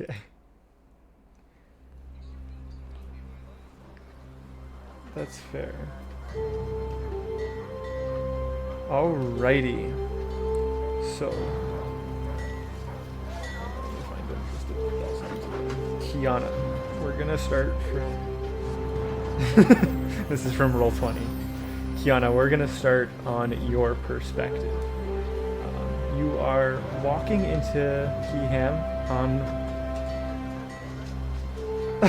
Okay. That's fair. Alrighty. So, let me find interesting Kiana. We're gonna start from. This is from Roll20. Kiana, we're gonna start on your perspective. You are walking into Keyham on.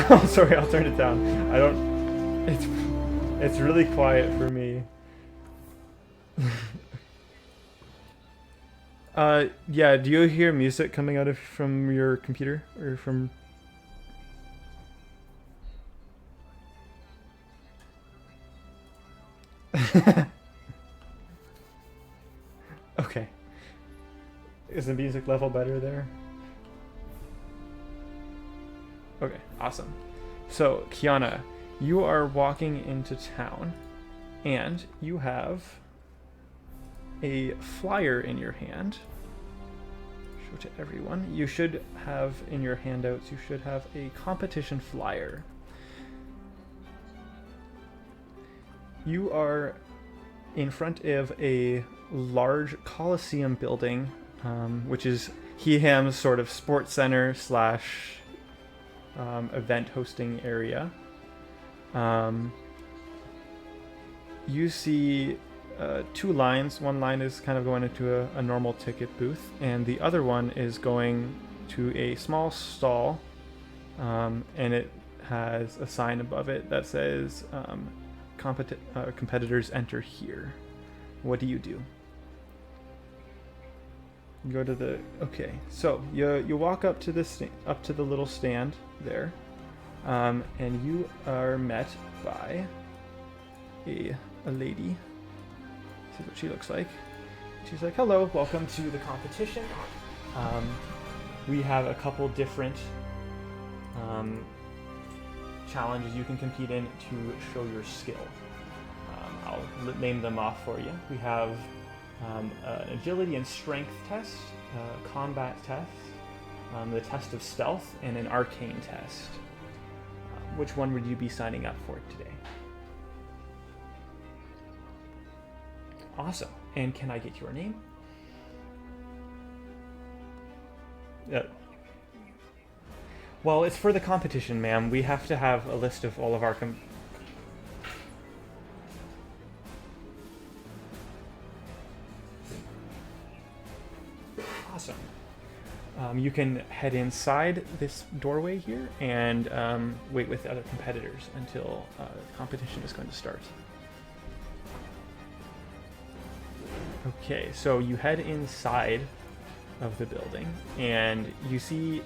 Oh, sorry, I'll turn it down. I don't. It's really quiet for me. Yeah. Do you hear music coming out of from your computer or from? Okay. Is the music level better there? Okay, awesome. So, Kiana, you are walking into town, and you have a flyer in your hand. Show to everyone. You should have in your handouts, you should have a competition flyer. You are in front of a large Coliseum building, which is Heham's sort of sports center slash event hosting area. You see two lines. One line is kind of going into a normal ticket booth, and the other one is going to a small stall, and it has a sign above it that says competitors enter here. What do you do? You go to the so you walk up to the little stand there, and you are met by a lady. See what she looks like. She's like, "Hello, welcome to the competition. We have a couple different challenges you can compete in to show your skill. I'll name them off for you. We have an agility and strength test, combat test, the test of stealth, and an arcane test. Which one would you be signing up for today?" Awesome. And can I get your name? Well, it's for the competition, ma'am. We have to have a list of all of our Awesome. You can head inside this doorway here and wait with other competitors until the competition is going to start. Okay, so you head inside of the building and you see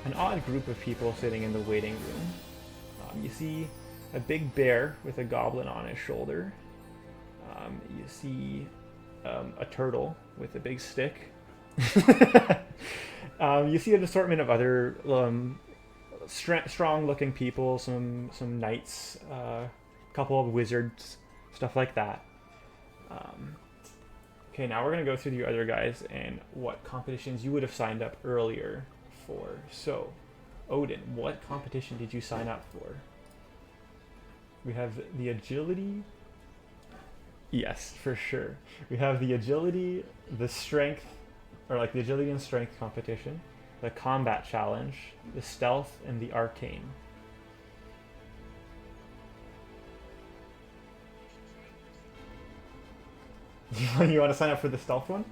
an odd group of people sitting in the waiting room. You see a big bear with a goblin on his shoulder. You see a turtle with a big stick. You see an assortment of other strong-looking people, some knights, a couple of wizards, stuff like that. Okay, now we're going to go through the other guys and what competitions you would have signed up earlier for. So, Odin, what competition did you sign up for? We have the agility. Yes, for sure. We have the agility, the strength, or like the agility and strength competition, the combat challenge, the stealth, and the arcane. You want to sign up for the stealth one?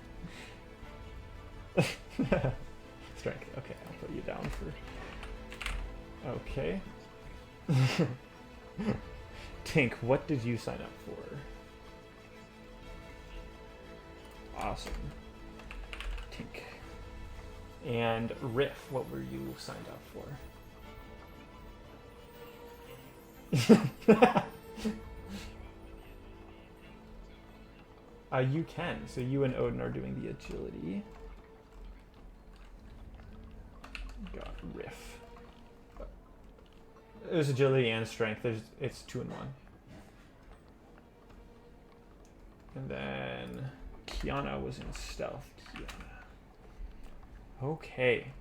Strength. Okay, I'll put you down for. Okay. Tink, what did you sign up for? Awesome. Tink. And Riff, what were you signed up for? You can. So you and Odin are doing the agility. Got Riff. There's agility and strength. It's 2 in 1. And then Kiana was in stealth. Kiana. Okay.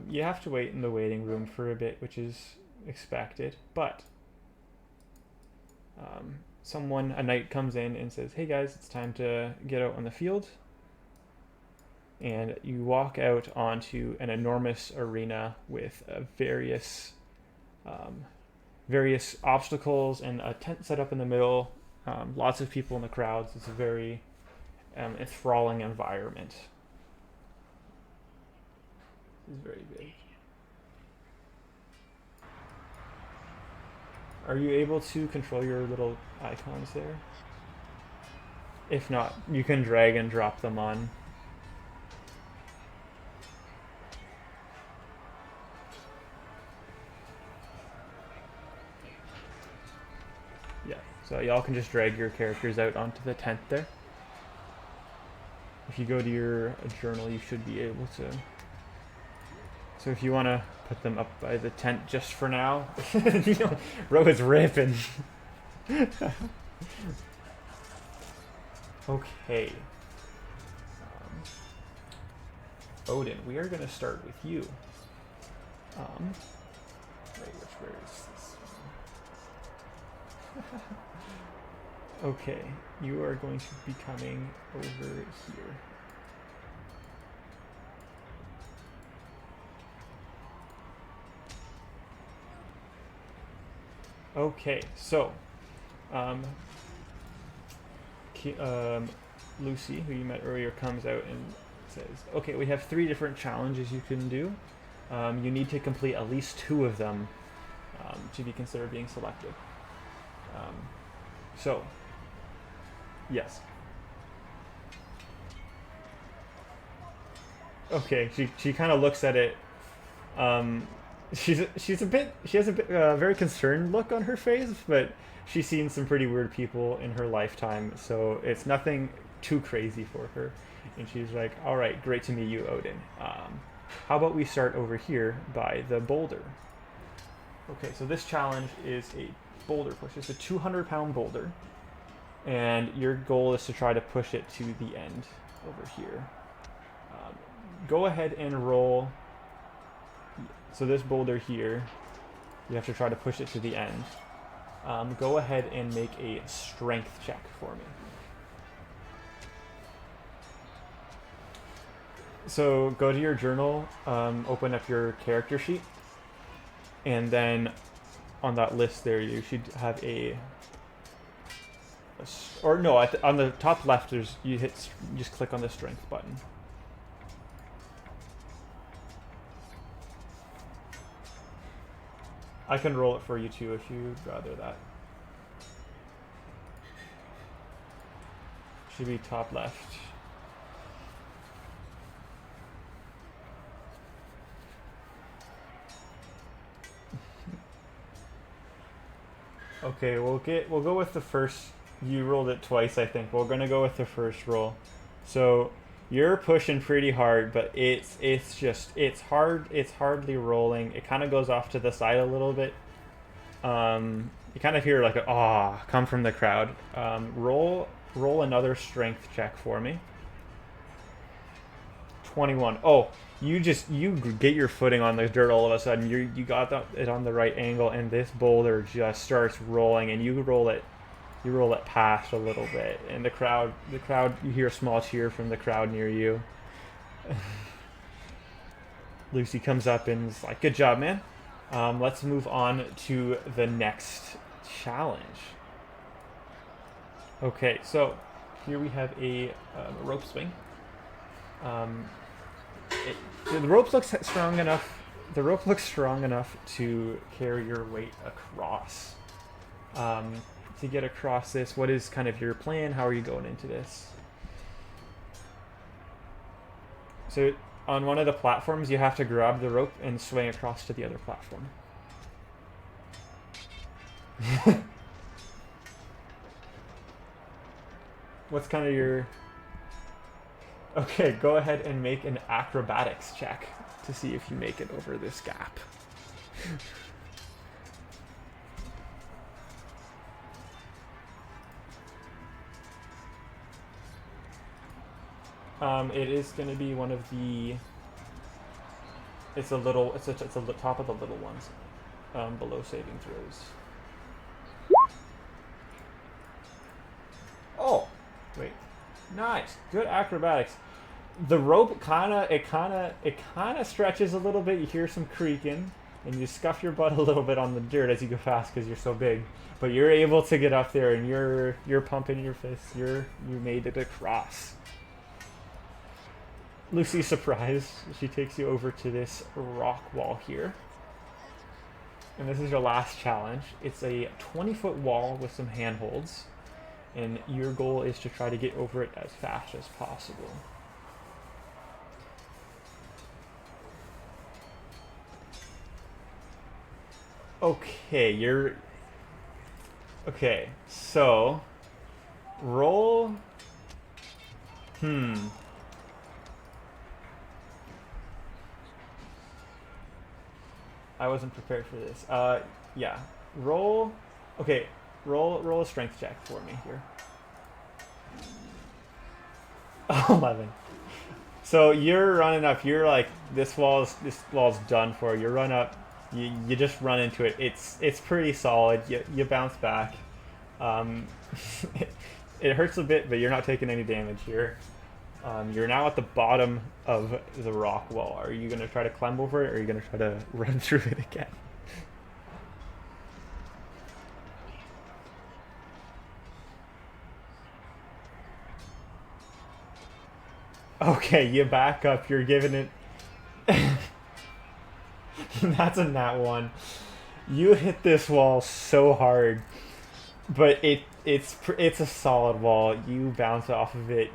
you have to wait in the waiting room for a bit, which is expected, but a knight comes in and says, hey guys, it's time to get out on the field. And you walk out onto an enormous arena with various obstacles and a tent set up in the middle. Lots of people in the crowds. It's a very enthralling environment. It's very big. Are you able to control your little icons there? If not, you can drag and drop them on. Yeah, so y'all can just drag your characters out onto the tent there. If you go to your journal, you should be able to. So if you want to put them up by the tent just for now, you know, bro is ripping. Okay. Odin, we are going to start with you. Wait, where is this? Okay, you are going to be coming over here. Okay, so Lucy, who you met earlier, comes out and says, okay, we have 3 different challenges you can do. You need to complete at least 2 of them to be considered being selected. So, yes. Okay, she kind of looks at it. She has a very concerned look on her face, but she's seen some pretty weird people in her lifetime, so it's nothing too crazy for her. And she's like, all right, great to meet you, Odin. How about we start over here by the boulder? Okay, so this challenge is a boulder push. It's a 200-pound boulder, and your goal is to try to push it to the end over here. Go ahead and roll. So this boulder here, you have to try to push it to the end. Go ahead and make a strength check for me. So go to your journal, open up your character sheet, and then on that list there you should have on the top left you just click on the strength button. I can roll it for you too if you'd rather that. Should be top left. Okay, we'll go with the first. You rolled it twice, I think. We're gonna go with the first roll. So you're pushing pretty hard, but it's hard. It's hardly rolling. It kind of goes off to the side a little bit. You kind of hear like a "ah" come from the crowd. Roll another strength check for me. 21. Oh, you get your footing on the dirt all of a sudden. You got it on the right angle, and this boulder just starts rolling, and you roll it past a little bit, and the crowd, you hear a small cheer from the crowd near you. Lucy comes up and is like, good job, man. Let's move on to the next challenge. Okay, so here we have a rope swing. The rope looks strong enough. The rope looks strong enough to carry your weight across. To get across this, what is kind of your plan? How are you going into this? So on one of the platforms, you have to grab the rope and swing across to the other platform. What's kind of your... Okay, go ahead and make an acrobatics check to see if you make it over this gap. It is going to be one of the It's a little. It's a top of the little ones, below saving throws. Oh, wait. Nice. Good acrobatics. The rope kind of stretches a little bit. You hear some creaking, and you scuff your butt a little bit on the dirt as you go fast because you're so big. But you're able to get up there, and you're pumping your fists. You made it across. Lucy's surprised. She takes you over to this rock wall here. And this is your last challenge. It's a 20-foot wall with some handholds. And your goal is to try to get over it as fast as possible. Okay, Okay, so... Roll... I wasn't prepared for this. Yeah. Roll... Okay, roll a strength check for me here. 11. So you're running up. You're like, this wall's done for. You run up. You just run into it. It's pretty solid. You bounce back. It hurts a bit, but you're not taking any damage here. You're now at the bottom of the rock wall. Are you gonna try to climb over it, or are you gonna try to run through it again? Okay, you back up. You're giving it. That's a nat one. You hit this wall so hard, but it's a solid wall. You bounce off of it.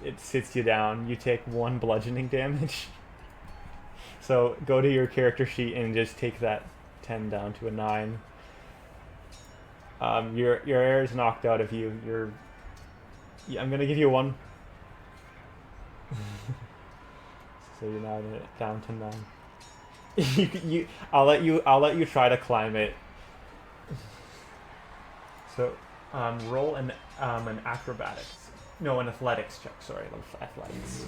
It sits you down. You take 1 bludgeoning damage. So go to your character sheet and just take that 10 down to a 9. Your air is knocked out of you. I'm gonna give you 1. So you're now down to 9. I'll let you try to climb it. So, roll an acrobatics. No, an athletics check. Sorry, athletics.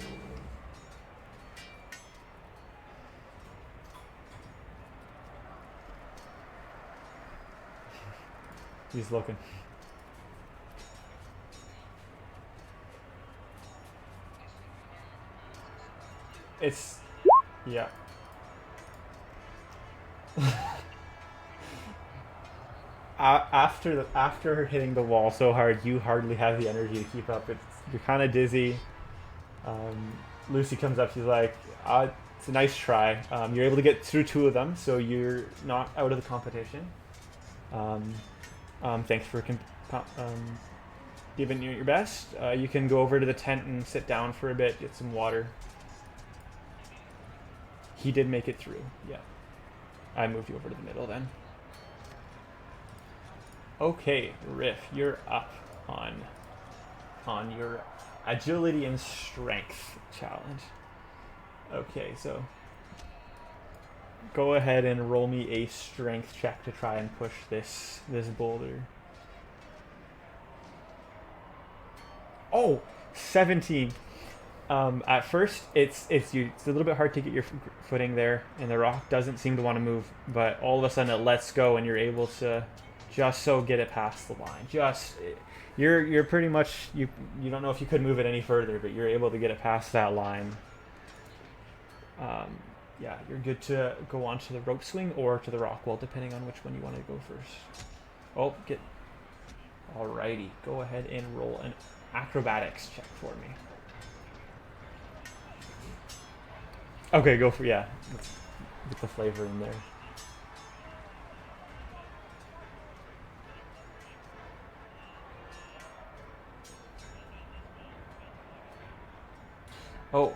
He's looking. It's... yeah. After hitting the wall so hard, you hardly have the energy to keep up. You're kind of dizzy. Lucy comes up. She's like, "It's a nice try. You're able to get through 2 of them, so you're not out of the competition. Thanks for giving it your best. You can go over to the tent and sit down for a bit, get some water." He did make it through. Yeah. I moved you over to the middle then. Okay, Riff, you're up on your agility and strength challenge. Okay, so go ahead and roll me a strength check to try and push this boulder. Oh, 17. At first, it's a little bit hard to get your footing there, and the rock doesn't seem to want to move. But all of a sudden, it lets go, and you're able to just so get it past the line. You're pretty much you don't know if you could move it any further, but you're able to get it past that line. Yeah, you're good to go on to the rope swing or to the rock wall, depending on which one you want to go first. Oh, alrighty. Go ahead and roll an acrobatics check for me. Okay, go for, yeah. Let's get the flavor in there. Oh.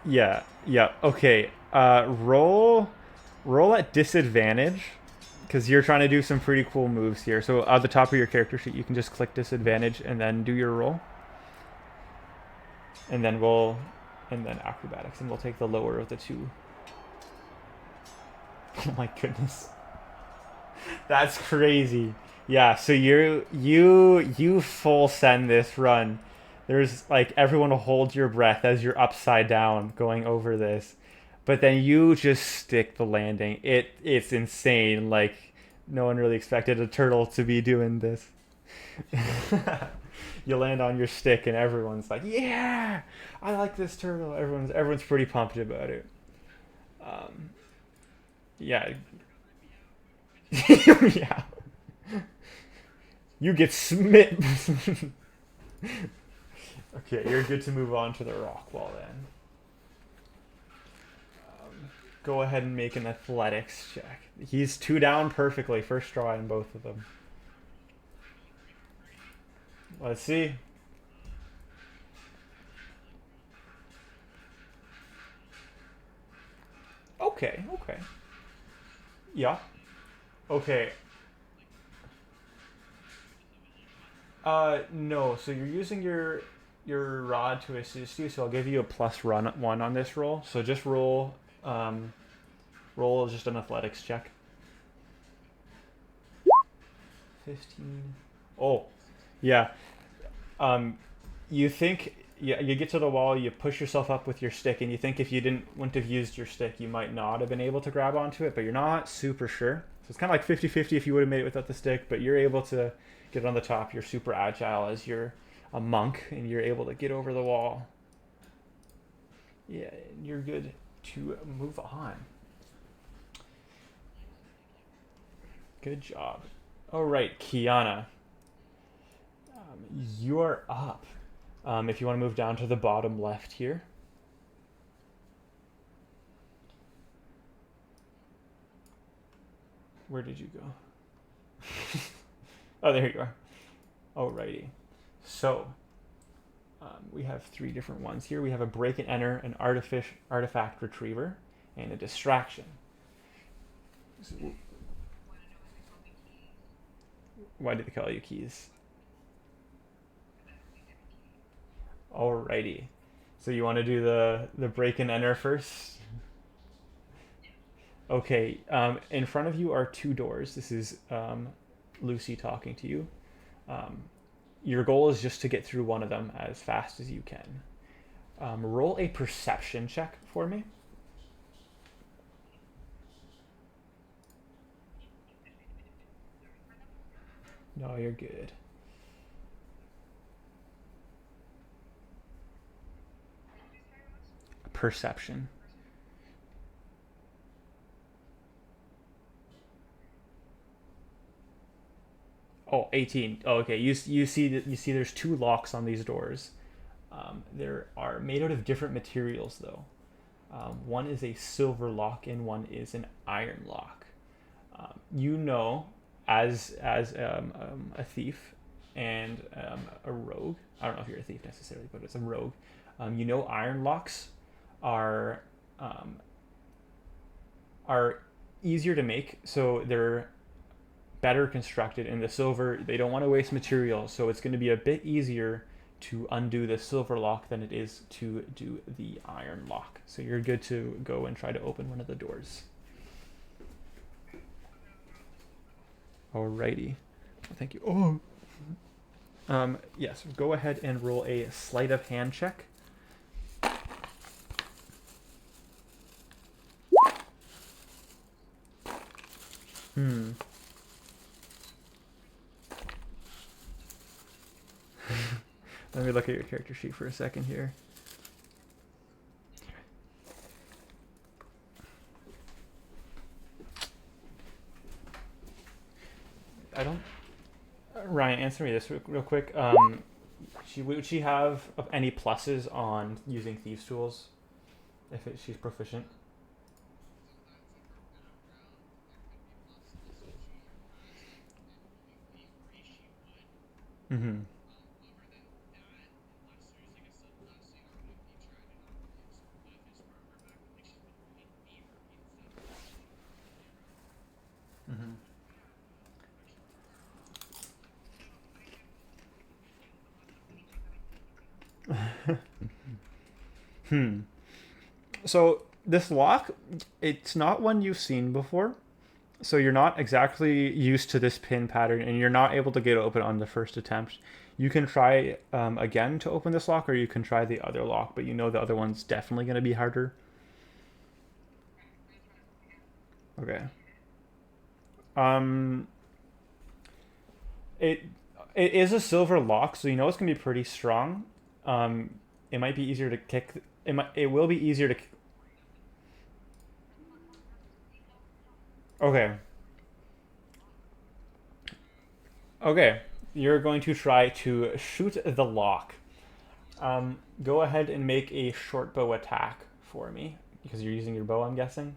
Yeah, okay. Roll at disadvantage, because you're trying to do some pretty cool moves here. So at the top of your character sheet, you can just click disadvantage and then do your roll. And then acrobatics, and we'll take the lower of the 2. Oh my goodness. That's crazy. Yeah, so you full send this run. There's like everyone will hold your breath as you're upside down going over this. But then you just stick the landing. It's insane. Like no one really expected a turtle to be doing this. You land on your stick and everyone's like, "Yeah, I like this turtle." Everyone's pretty pumped about it. Um, yeah, yeah. You get smit. Okay, you're good to move on to the rock wall then. Go ahead and make an athletics check. He's two down perfectly. First try in both of them. Let's see. Okay, okay. Yeah. Okay. No. So you're using your rod to assist you. So I'll give you a plus run one on this roll. So just um, roll just an athletics check. 15. Oh, yeah. Um, you think yeah, you get to the wall, you push yourself up with your stick, and you think if you wouldn't have used your stick, you might not have been able to grab onto it, but you're not super sure. So it's kind of like 50-50 if you would have made it without the stick, but you're able to get on the top. You're super agile as you're a monk, and you're able to get over the wall. Yeah, you're good to move on. Good job. All right, Kiana, you're up. If you want to move down to the bottom left here. Where did you go? Oh, there you are. Alrighty. So, we have three different ones here. We have a break and enter, an artifact retriever, and a distraction. So, why did they call you keys? Alrighty. So you want to do the break and enter first? Okay. In front of you are two doors. This is Lucy talking to you. Um, your goal is just to get through one of them as fast as you can. Roll a perception check for me. No, you're good. Perception. Oh, 18. Oh, okay. You see there's two locks on these doors. There are made out of different materials though. One is a silver lock and one is an iron lock. You know, as a thief and a rogue. I don't know if you're a thief necessarily, but it's a rogue. You know, iron locks are um, are easier to make, so they're better constructed. In the silver, they don't want to waste material, so it's going to be a bit easier to undo the silver lock than it is to do the iron lock. So you're good to go and try to open one of the doors. Alrighty. Thank you. Oh. Yes, go ahead and roll a sleight of hand check. Hmm. Let me look at your character sheet for a second here. I don't. Ryan, answer me this real quick. Would she have any pluses on using thieves' tools if she's proficient? Mm-hmm. Mm-hmm. So this lock, it's not one you've seen before. So you're not exactly used to this pin pattern, and you're not able to get it open on the first attempt. You can try again to open this lock, or you can try the other lock, but you know the other one's definitely going to be harder. Okay. Um, it it is a silver lock, so you know it's gonna be pretty strong. Um, it might be easier to kick. It will be easier to. Okay. Okay. You're going to try to shoot the lock. Go ahead and make a short bow attack for me because you're using your bow, I'm guessing.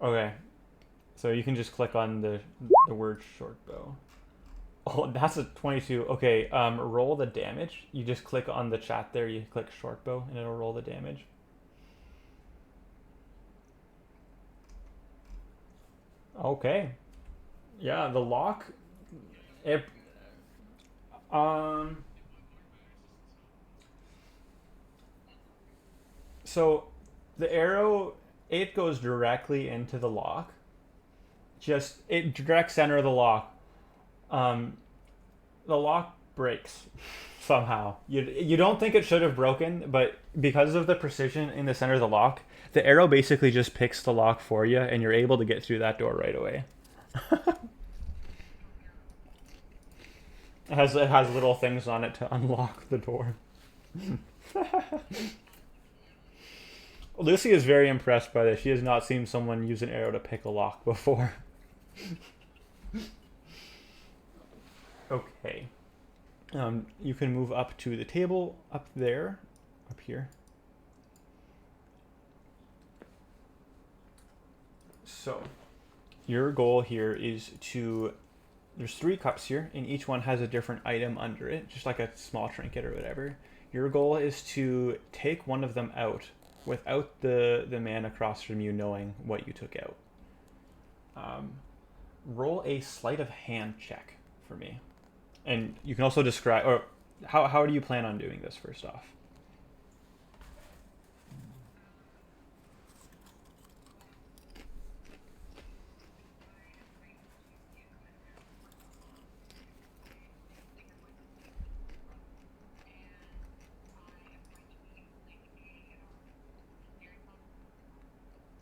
Okay. So you can just click on the word short bow. Oh, that's a 22. Okay, roll the damage. You just click on the chat there, you click short bow, and it'll roll the damage. Okay. Yeah, the lock. It, um. So, the arrow, it goes directly into the lock. Just it direct center of the lock. Um, the lock breaks somehow. You don't think it should have broken, but because of the precision in the center of the lock, the arrow basically just picks the lock for you, and you're able to get through that door right away. It has little things on it to unlock the door. Lucy is very impressed by this. She has not seen someone use an arrow to pick a lock before. Okay. You can move up to the table up there, up here. So, your goal here is to. There's 3 cups here, and each one has a different item under it, just like a small trinket or whatever. Your goal is to take one of them out without the man across from you knowing what you took out. Roll a sleight of hand check for me. And you can also describe, or how do you plan on doing this first off?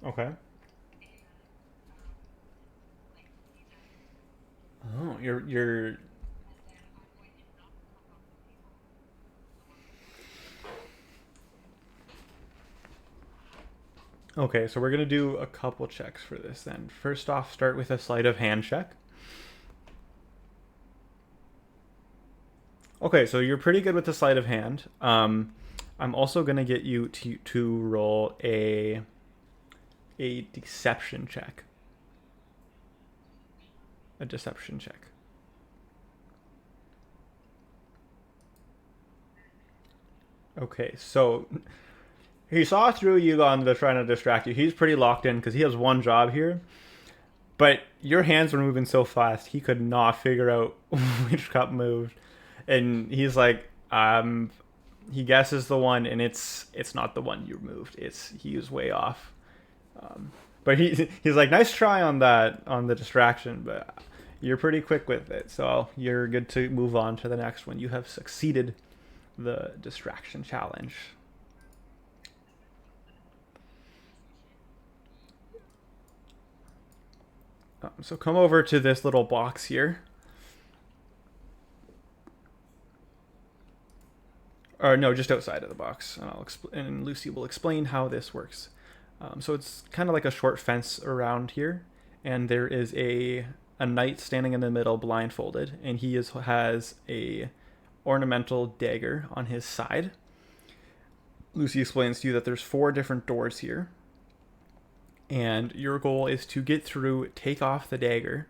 Okay. Oh, you're okay. So we're gonna do a couple checks for this then. First off, start with a sleight of hand check. Okay, so you're pretty good with the sleight of hand. I'm also gonna get you to roll a deception check. A deception check. Okay, so he saw through you on the trying to distract you. He's pretty locked in because he has one job here. But your hands were moving so fast, he could not figure out which cup moved. And he's like, he guesses the one, and it's not the one you moved. He was way off. But he's like, nice try on the distraction, but you're pretty quick with it, so you're good to move on to the next one. You have succeeded the distraction challenge. So come over to this little box here. Or no, just outside of the box. And Lucy will explain how this works. So it's kind of like a short fence around here, and there is a knight standing in the middle, blindfolded, and has a ornamental dagger on his side. Lucy explains to you that there's 4 different doors here, and your goal is to get through, take off the dagger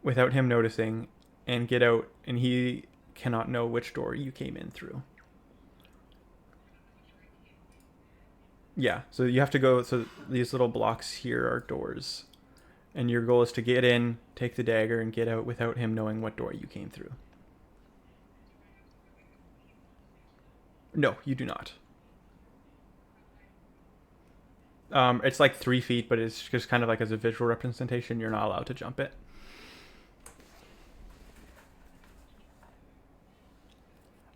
without him noticing, and get out, and he cannot know which door you came in through. Yeah, so you have to go. So these little blocks here are doors, and your goal is to get in, take the dagger, and get out without him knowing what door you came through. No, you do not. It's like 3 feet, but it's just kind of like as a visual representation. You're not allowed to jump it.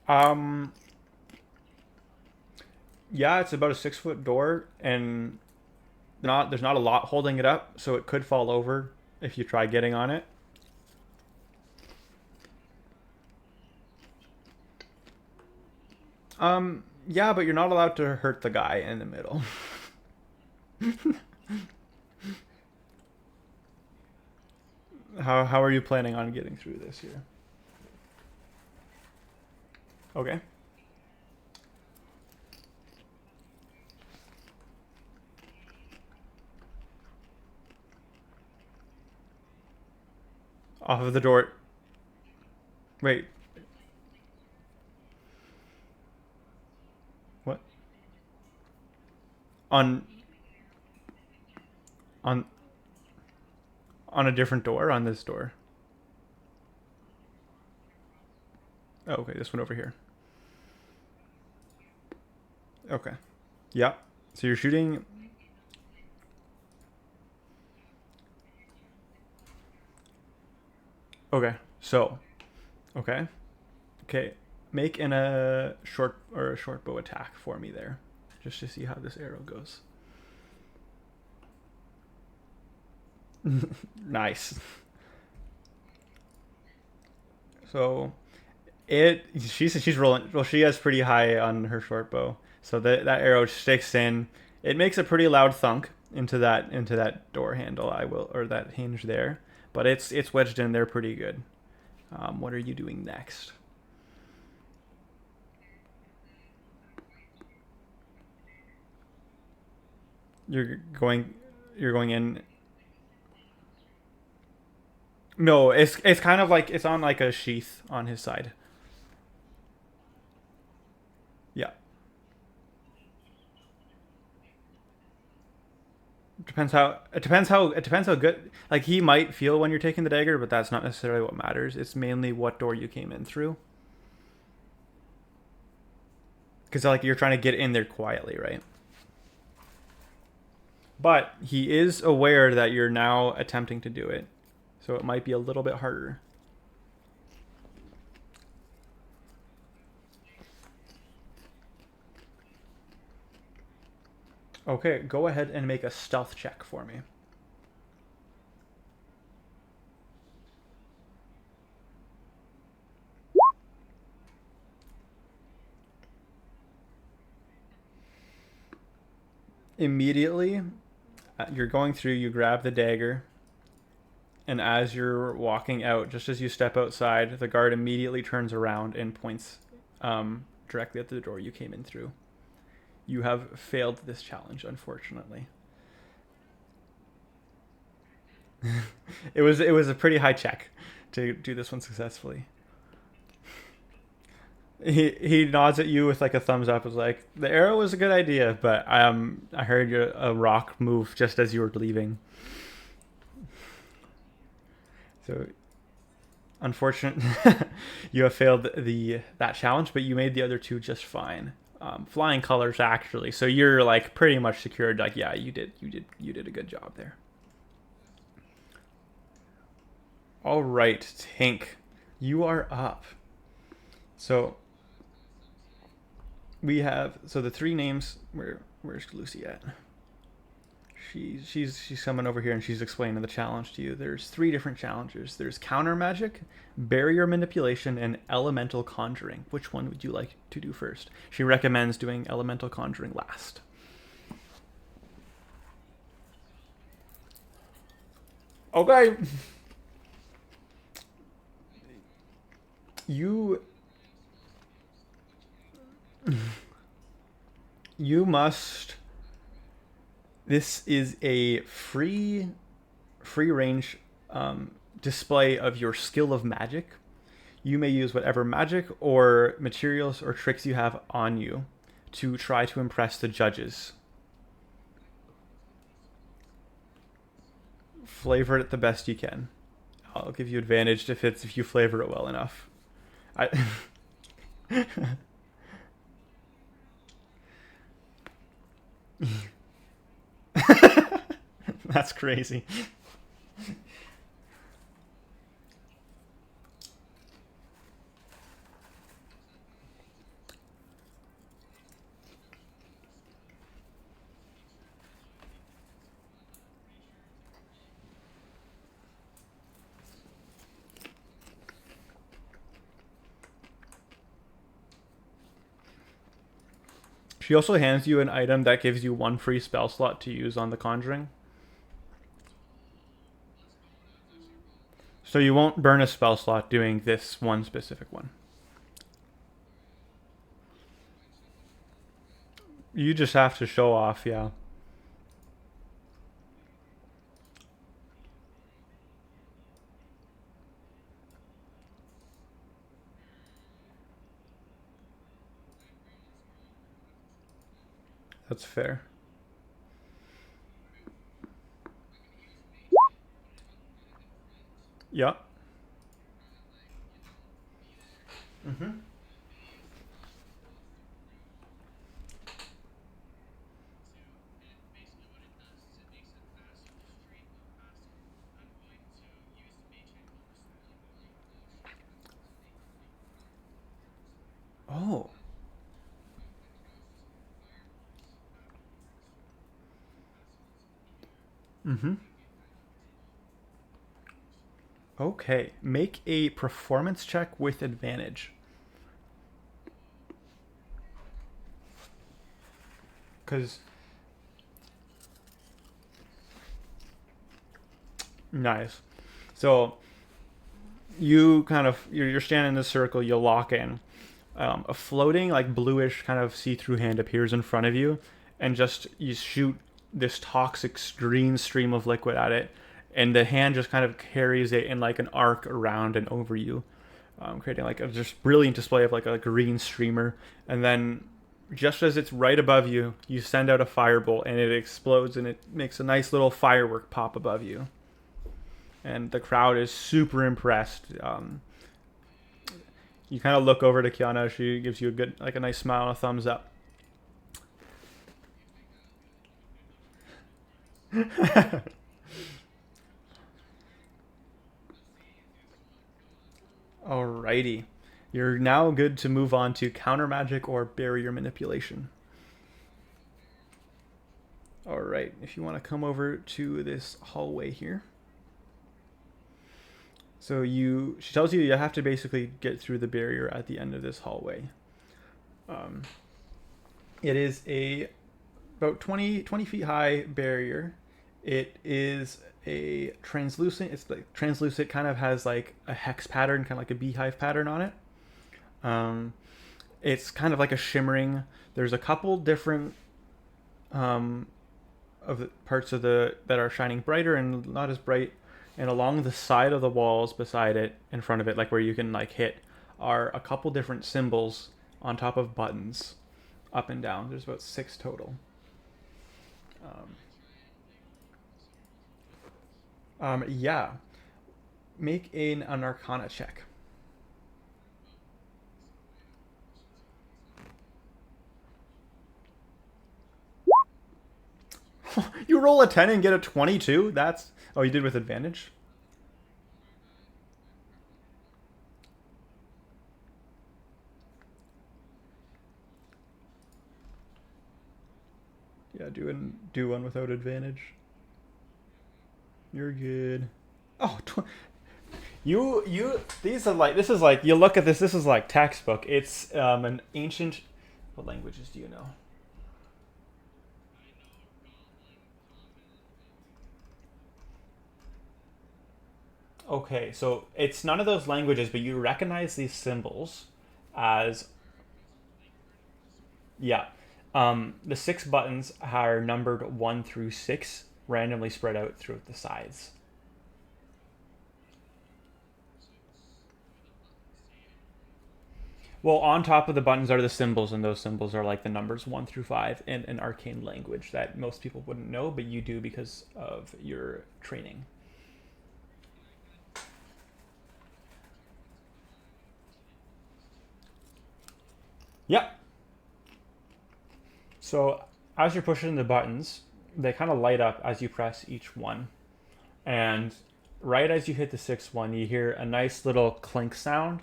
Um, yeah, it's about a 6 foot door, and there's not a lot holding it up, so it could fall over if you try getting on it. Yeah, but you're not allowed to hurt the guy in the middle. How are you planning on getting through this here? Okay. Off of the door. Wait, what? On on on a different door? On this door? Oh, okay, this one over here. Okay. Yeah. So you're shooting. Okay. So. Okay. Okay. Make an a short or a short bow attack for me there, just to see how this arrow goes. Nice. So she's rolling. Well, she has pretty high on her short bow, so that arrow sticks in. It makes a pretty loud thunk into that door handle. I will or that hinge there, but it's wedged in there pretty good. What are you doing next? You're going you're going in. No, it's kind of like it's on like a sheath on his side. Yeah. It depends how good like he might feel when you're taking the dagger, but that's not necessarily what matters. It's mainly what door you came in through. Because like you're trying to get in there quietly, right? But he is aware that you're now attempting to do it, so it might be a little bit harder. Okay, go ahead and make a stealth check for me. Immediately, you're going through, you grab the dagger, and as you're walking out, just as you step outside, the guard immediately turns around and points directly at the door you came in through. You have failed this challenge, unfortunately. It was a pretty high check to do this one successfully. He nods at you with like a thumbs up. Is like the arrow was a good idea, but I heard a rock move just as you were leaving. So unfortunate, you have failed the that challenge, but you made the other two just fine. Flying colors actually, so you're like pretty much secured. Like yeah, you did a good job there. All right, Tink, you are up. So we have the three names. Where's Lucy at? She's coming over here and she's explaining the challenge to you. There's three different challenges. There's counter magic, barrier manipulation, and elemental conjuring. Which one would you like to do first? She recommends doing elemental conjuring last. Okay. You you must. This is a free range display of your skill of magic. You may use whatever magic or materials or tricks you have on you to try to impress the judges. Flavor it the best you can. I'll give you advantage if you flavor it well enough. I That's crazy. She also hands you an item that gives you one free spell slot to use on the Conjuring. So you won't burn a spell slot doing this one specific one. You just have to show off, yeah. That's fair. Yeah. Mm-hmm. Oh. Mm-hmm. Okay. Make a performance check with advantage. Because nice. So you kind of you're standing in this circle. You lock in. A floating like bluish kind of see-through hand appears in front of you, and just you shoot this toxic green stream of liquid at it, and the hand just kind of carries it in like an arc around and over you, creating like a just brilliant display of like a green streamer. And then just as it's right above you, you send out a firebolt and it explodes and it makes a nice little firework pop above you. And the crowd is super impressed. You kind of look over to Kiana. She gives you a good, like a nice smile and a thumbs up. Alrighty. You're now good to move on to counter magic or barrier manipulation. Alright, if you want to come over to this hallway here. So she tells you have to basically get through the barrier at the end of this hallway. It is about 20 feet high barrier. It is a translucent. It's like translucent, kind of has like a hex pattern, kind of like a beehive pattern on it. It's kind of like a shimmering. There's a couple different of the parts of that are shining brighter and not as bright. And along the side of the walls, beside it, in front of it, like where you can like hit, are a couple different symbols on top of buttons, up and down. There's about 6 total. Yeah. Make an Arcana check. You roll a 10 and get a 22? That's... Oh, you did with advantage? Yeah, do one without advantage. You're good. Oh, these are like, this is like, you look at this is like textbook. It's an ancient... What languages do you know? Okay, so it's none of those languages, but you recognize these symbols as... Yeah. The 6 buttons are numbered 1 through 6, randomly spread out throughout the sides. Well, on top of the buttons are the symbols, and those symbols are like the numbers 1 through 5 in an arcane language that most people wouldn't know, but you do because of your training. Yep. So as you're pushing the buttons, they kind of light up as you press each one. And right as you hit the sixth one, you hear a nice little clink sound,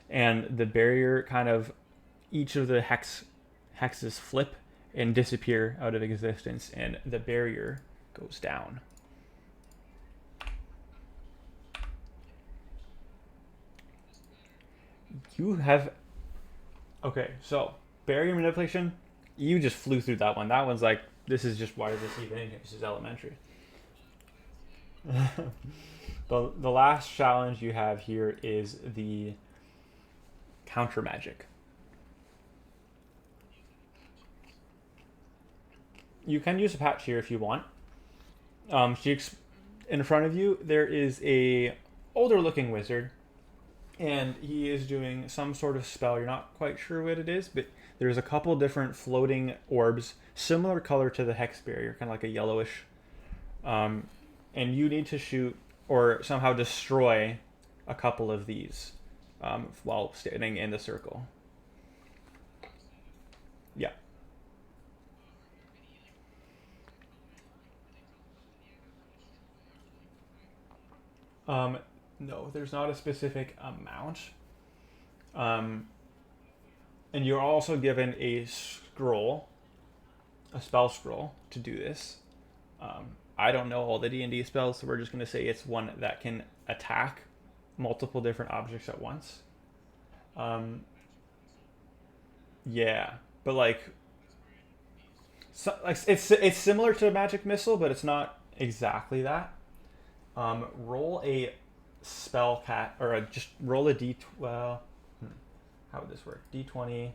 and the barrier kind of, each of the hexes flip and disappear out of existence, and the barrier goes down. You have... Okay, so barrier manipulation, you just flew through that one. That one's like, this is just, why is this even in here? This is elementary. The last challenge you have here is the counter magic. You can use a patch here if you want. In front of you, there is a older looking wizard, and he is doing some sort of spell. You're not quite sure what it is, but there's a couple different floating orbs, similar color to the hex barrier, kind of like a yellowish. And you need to shoot or somehow destroy a couple of these while standing in the circle. Yeah. No, there's not a specific amount. And you're also given a scroll, a spell scroll, to do this. I don't know all the D&D spells, so we're just going to say it's one that can attack multiple different objects at once. Yeah, but like it's similar to a magic missile, but it's not exactly that. Roll a spell cat, or just roll a d12. How would this work? D20.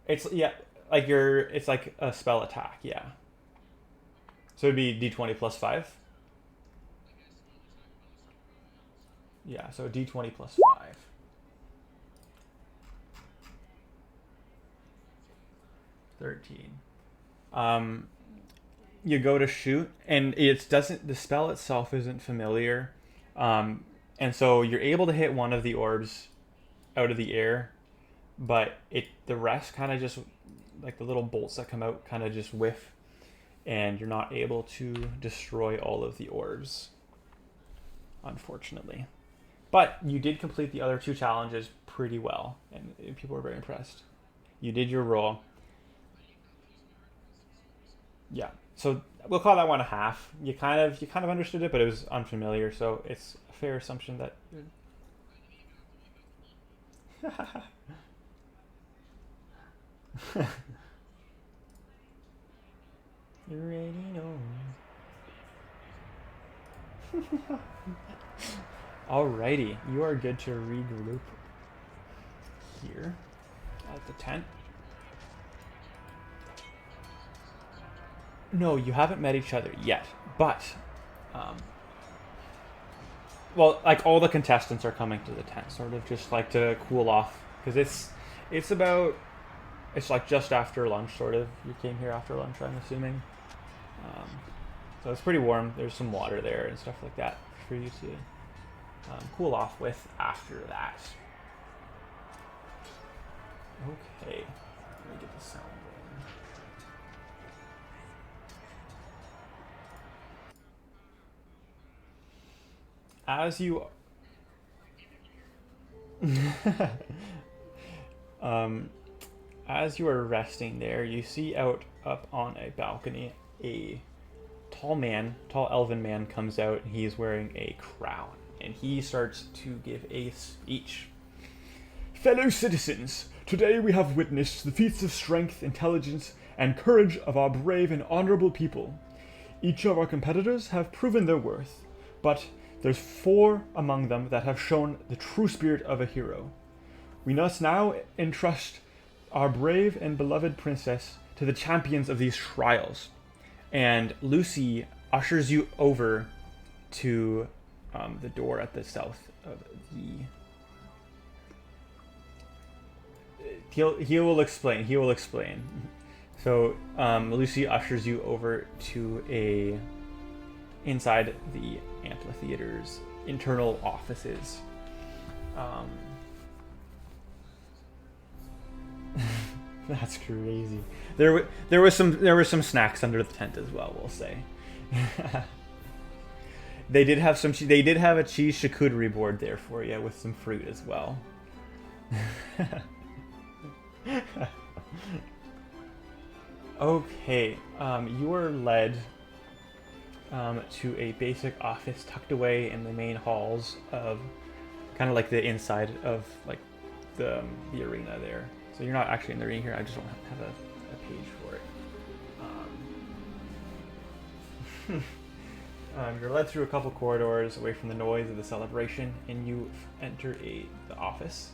It's like it's like a spell attack, yeah. So it'd be d20 plus 5. Yeah, so d20 plus 5. You go to shoot, and the spell itself isn't familiar, and so you're able to hit one of the orbs out of the air, but the rest kind of just, like the little bolts that come out, kind of just whiff, and you're not able to destroy all of the orbs, unfortunately. But you did complete the other two challenges pretty well, and people were very impressed. You did your roll. Yeah. So we'll call that one a half. You kind of understood it, but it was unfamiliar, so it's a fair assumption that you already know. Alrighty, you are good to regroup here at the tent. No, you haven't met each other yet, but well, like all the contestants are coming to the tent, sort of just like to cool off, because it's like just after lunch, sort of. You came here after lunch, I'm assuming. So it's pretty warm. There's some water there and stuff like that for you to cool off with after that. Okay, let me get the sound going. As you as you are resting there, you see up on a balcony a tall elven man comes out, and he is wearing a crown, and he starts to give a speech. Fellow citizens, today we have witnessed the feats of strength, intelligence, and courage of our brave and honorable people. Each of our competitors have proven their worth, but there's 4 among them that have shown the true spirit of a hero. We must now entrust our brave and beloved princess to the champions of these trials. And Lucy ushers you over to the door at the south of the... He will explain. So Lucy ushers you over to inside the amphitheater's internal offices. That's crazy. There were some snacks under the tent as well. We'll say. They did have some. They did have a cheese charcuterie board there for you with some fruit as well. Okay, you are led to a basic office tucked away in the main halls of kind of like the inside of like the arena there. So you're not actually in the arena here. I just don't have a page for it. You're led through a couple corridors away from the noise of the celebration, and you enter the office.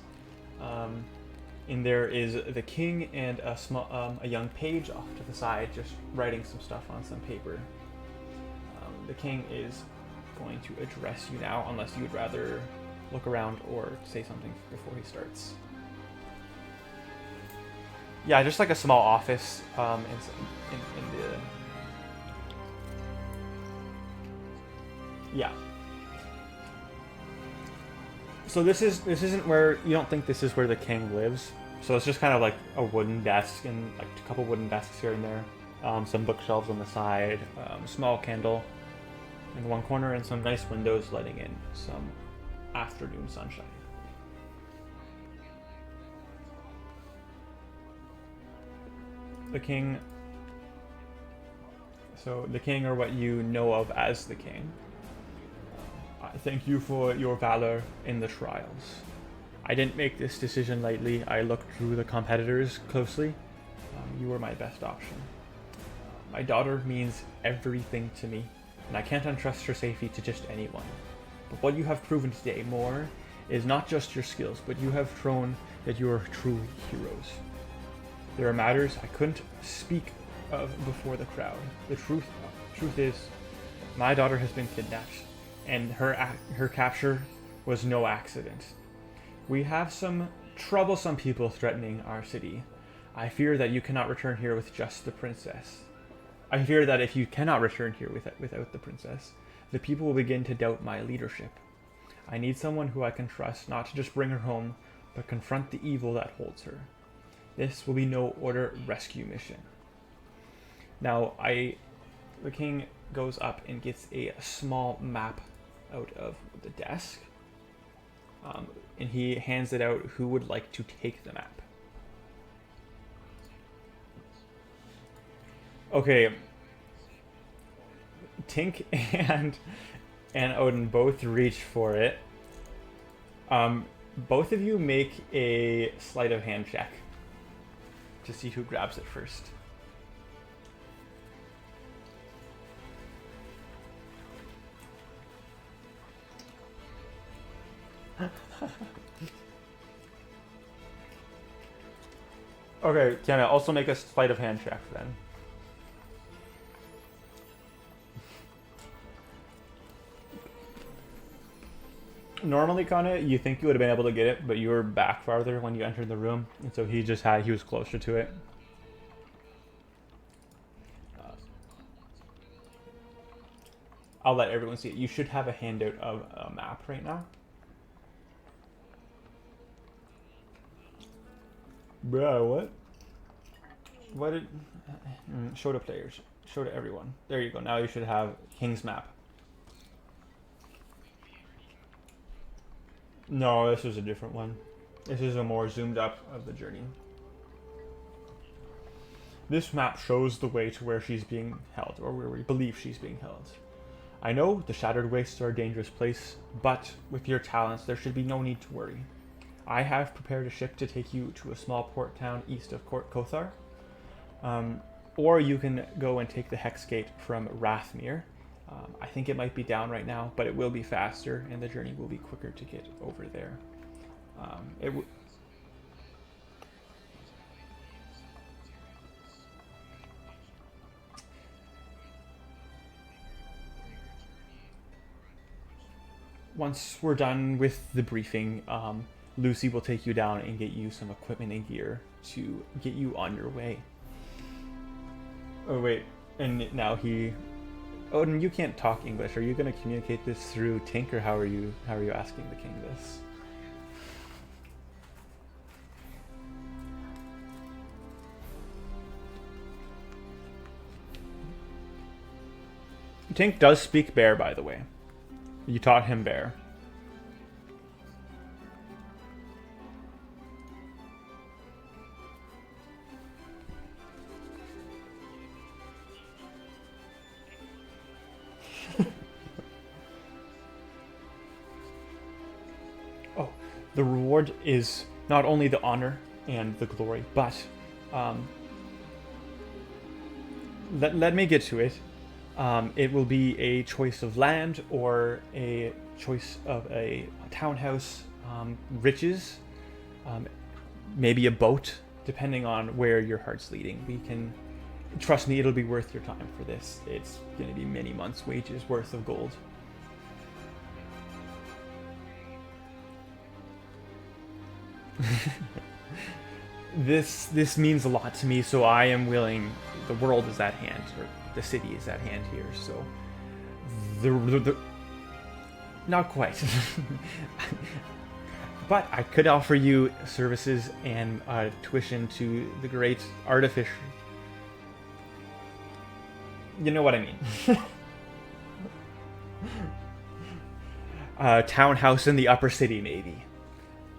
In there is the king and a young page off to the side, just writing some stuff on some paper. The king is going to address you now, unless you would rather look around or say something before he starts. Yeah, just like a small office in the... Yeah. So this isn't where, you don't think this is where the king lives. So it's just kind of like a wooden desk and like a couple wooden desks here and there. Some bookshelves on the side, a small candle in one corner, and some nice windows letting in some afternoon sunshine. The king, so the king, or what you know of as the king, I thank you for your valor in the trials. I didn't make this decision lightly. I looked through the competitors closely. You were my best option. My daughter means everything to me, and I can't entrust her safety to just anyone. But what you have proven today more is not just your skills, but you have shown that you are truly heroes. There are matters I couldn't speak of before the crowd. The truth is, my daughter has been kidnapped, and her capture was no accident. We have some troublesome people threatening our city. I fear that you cannot return here with just the princess. I fear that if you cannot return here without the princess, the people will begin to doubt my leadership. I need someone who I can trust, not to just bring her home, but confront the evil that holds her. This will be no order rescue mission. Now, the king goes up and gets a small map out of the desk, and he hands it out. Who would like to take the map? Okay, Tink and Odin both reach for it. Both of you make a sleight of hand check to see who grabs it first. Okay, Tiana, also make a sleight of hand check then. Normally, Kana, you think you would have been able to get it, but you were back farther when you entered the room, and so he was closer to it. I'll let everyone see it. You should have a handout of a map right now. Bro, what? What did... show to players. Show to everyone. There you go. Now you should have King's map. No, this is a different one. This is a more zoomed up of the journey. This map shows the way to where she's being held, or where we believe she's being held. I know the Shattered Wastes are a dangerous place, but with your talents, there should be no need to worry. I have prepared a ship to take you to a small port town east of Ferrothar. Or you can go and take the Hex Gate from Rathmere. I think it might be down right now, but it will be faster, and the journey will be quicker to get over there. Once we're done with the briefing, Lucy will take you down and get you some equipment and gear to get you on your way. Oh wait, and now Odin, you can't talk English. Are you going to communicate this through Tink, or how are you asking the king this? Tink does speak bear, by the way. You taught him bear. Oh, the reward is not only the honor and the glory, but um, let me get to it. It will be a choice of land or a choice of a townhouse, riches, um, maybe a boat, depending on where your heart's leading. We can trust me; it'll be worth your time for this. It's going to be many months' wages worth of gold. This means a lot to me, so I am willing. The world is at hand, or the city is at hand here. So the not quite, but I could offer you services and tuition to the great artificer. You know what I mean. Townhouse in the upper city, maybe.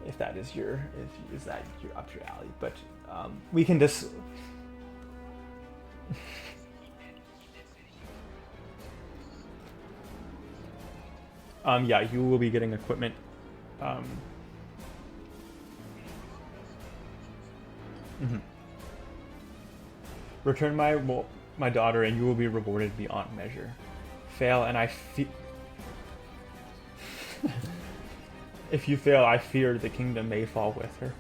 If that is your, is that your up your alley, but we can just. Yeah, you will be getting equipment. Um, mhm. Return my daughter, and you will be rewarded beyond measure. Fail, and I fear. If you fail, I fear the kingdom may fall with her.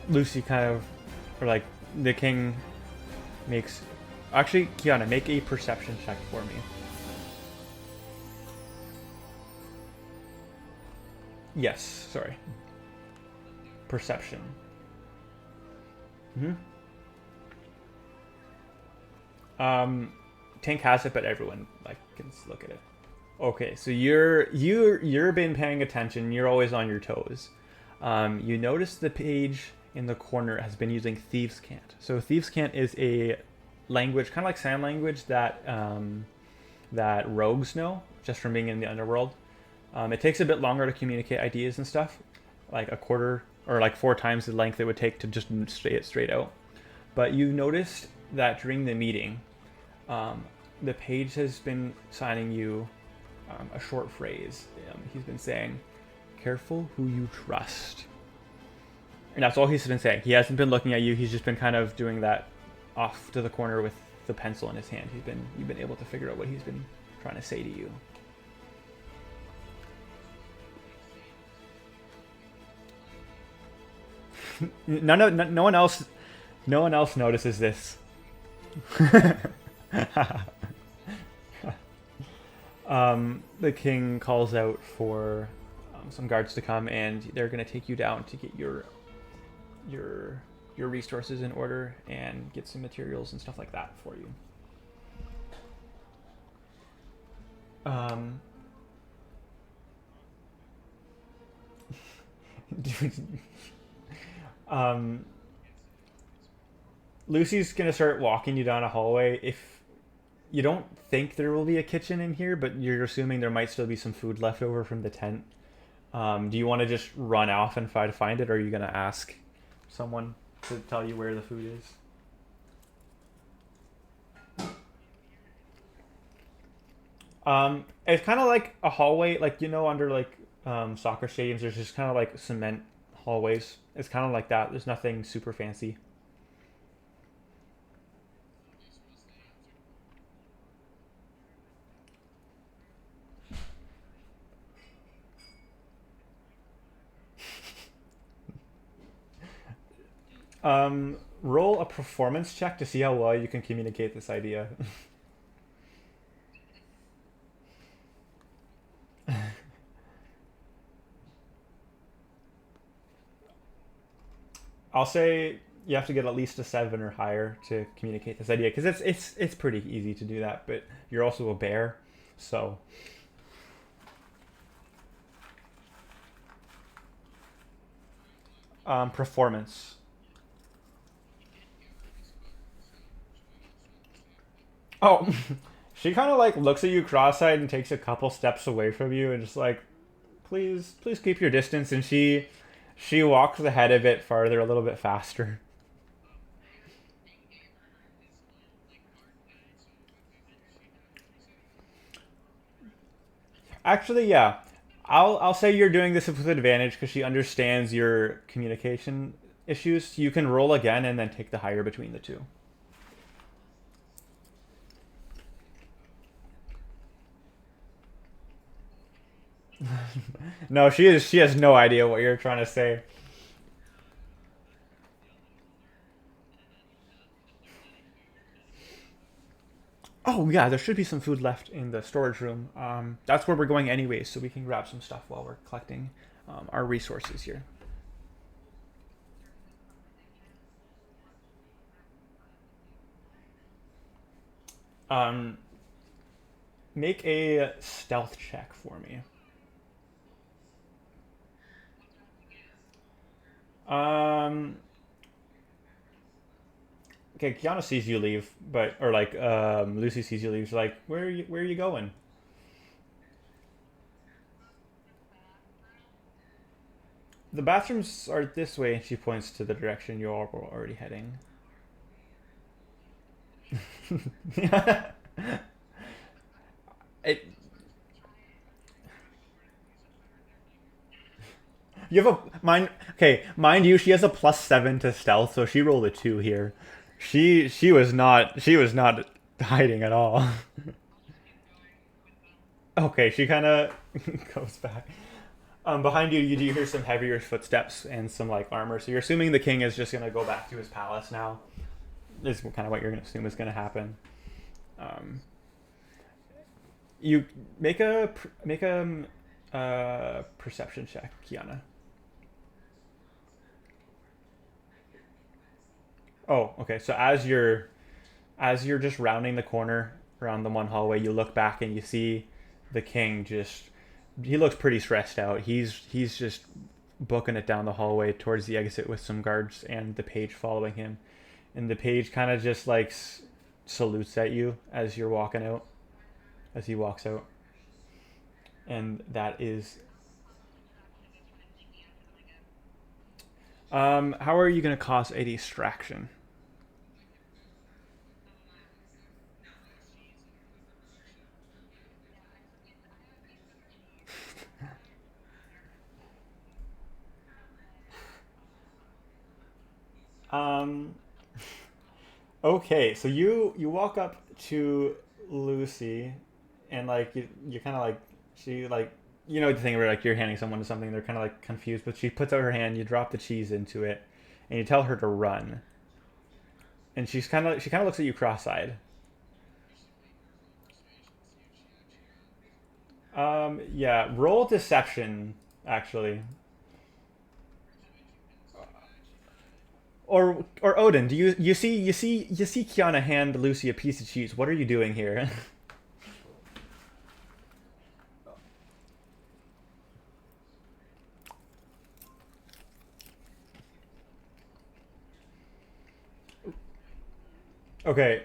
Lucy kind of, or like, the king makes. Actually, Kiana, make a perception check for me. Yes, sorry. Perception. Hmm. Tank has it, but everyone like can look at it. Okay, so you're been paying attention. You're always on your toes. You notice the page in the corner has been using Thieves' Cant. So Thieves' Cant is a language, kind of like sign language that that rogues know just from being in the underworld. It takes a bit longer to communicate ideas and stuff, like a quarter or like 4 times the length it would take to just say it straight out. But you noticed that during the meeting, the page has been signing you a short phrase. He's been saying, "Careful who you trust," and that's all he's been saying. He hasn't been looking at you. He's just been kind of doing that off to the corner with the pencil in his hand. You've been able to figure out what he's been trying to say to you. No one else, no one else notices this. The king calls out for some guards to come, and they're gonna take you down to get your resources in order and get some materials and stuff like that for you. Um, um, Lucy's gonna start walking you down a hallway. If you don't think there will be a kitchen in here, but you're assuming there might still be some food left over from the tent. Do you want to just run off and try to find it, or are you gonna ask someone to tell you where the food is? It's kind of like a hallway, like under like soccer stadiums. There's just kind of like cement hallways. It's kind of like that. There's nothing super fancy. Roll a performance check to see how well you can communicate this idea. I'll say you have to get at least a 7 or higher to communicate this idea, because it's pretty easy to do that. But you're also a bear, so performance. Oh, She kind of like looks at you cross-eyed and takes a couple steps away from you and just like, please keep your distance. And she walks ahead a bit farther, a little bit faster. Actually, yeah. I'll say you're doing this with advantage because she understands your communication issues. You can roll again and then take the higher between the two. No, she has no idea what you're trying to say. Oh yeah, there should be some food left in the storage room. That's where we're going anyways, so we can grab some stuff while we're collecting our resources here. Um, Make a stealth check for me. Um, okay, Kiana sees you leave, but or like Lucy sees you leave. She's like, where are you going? The bathrooms are this way, and she points to the direction you all were already heading. it You have a mind. Okay, mind you, she has a +7 to stealth, so she rolled a 2 here. She was not hiding at all. Okay, she kind of goes back. Behind you, you do hear some heavier footsteps and some like armor. So you're assuming the king is just gonna go back to his palace now. Is kind of what you're gonna assume is gonna happen. Um, you make a perception check, Kiana. Oh, okay. So as you're just rounding the corner around the one hallway, you look back and you see the king just he looks pretty stressed out. He's just booking it down the hallway towards the exit with some guards and the page following him. And the page kind of just like salutes at you as you're walking out, as he walks out. And that is how are you going to cause a distraction? Um Okay, so you walk up to Lucy, and like you kind of like she like the thing where like you're handing someone to something, they're kind of like confused, but she puts out her hand, you drop the cheese into it, and you tell her to run, and she kind of looks at you cross-eyed. Yeah, roll deception actually, or Odin. Do you see Kiana hand Lucy a piece of cheese? What are you doing here? Okay,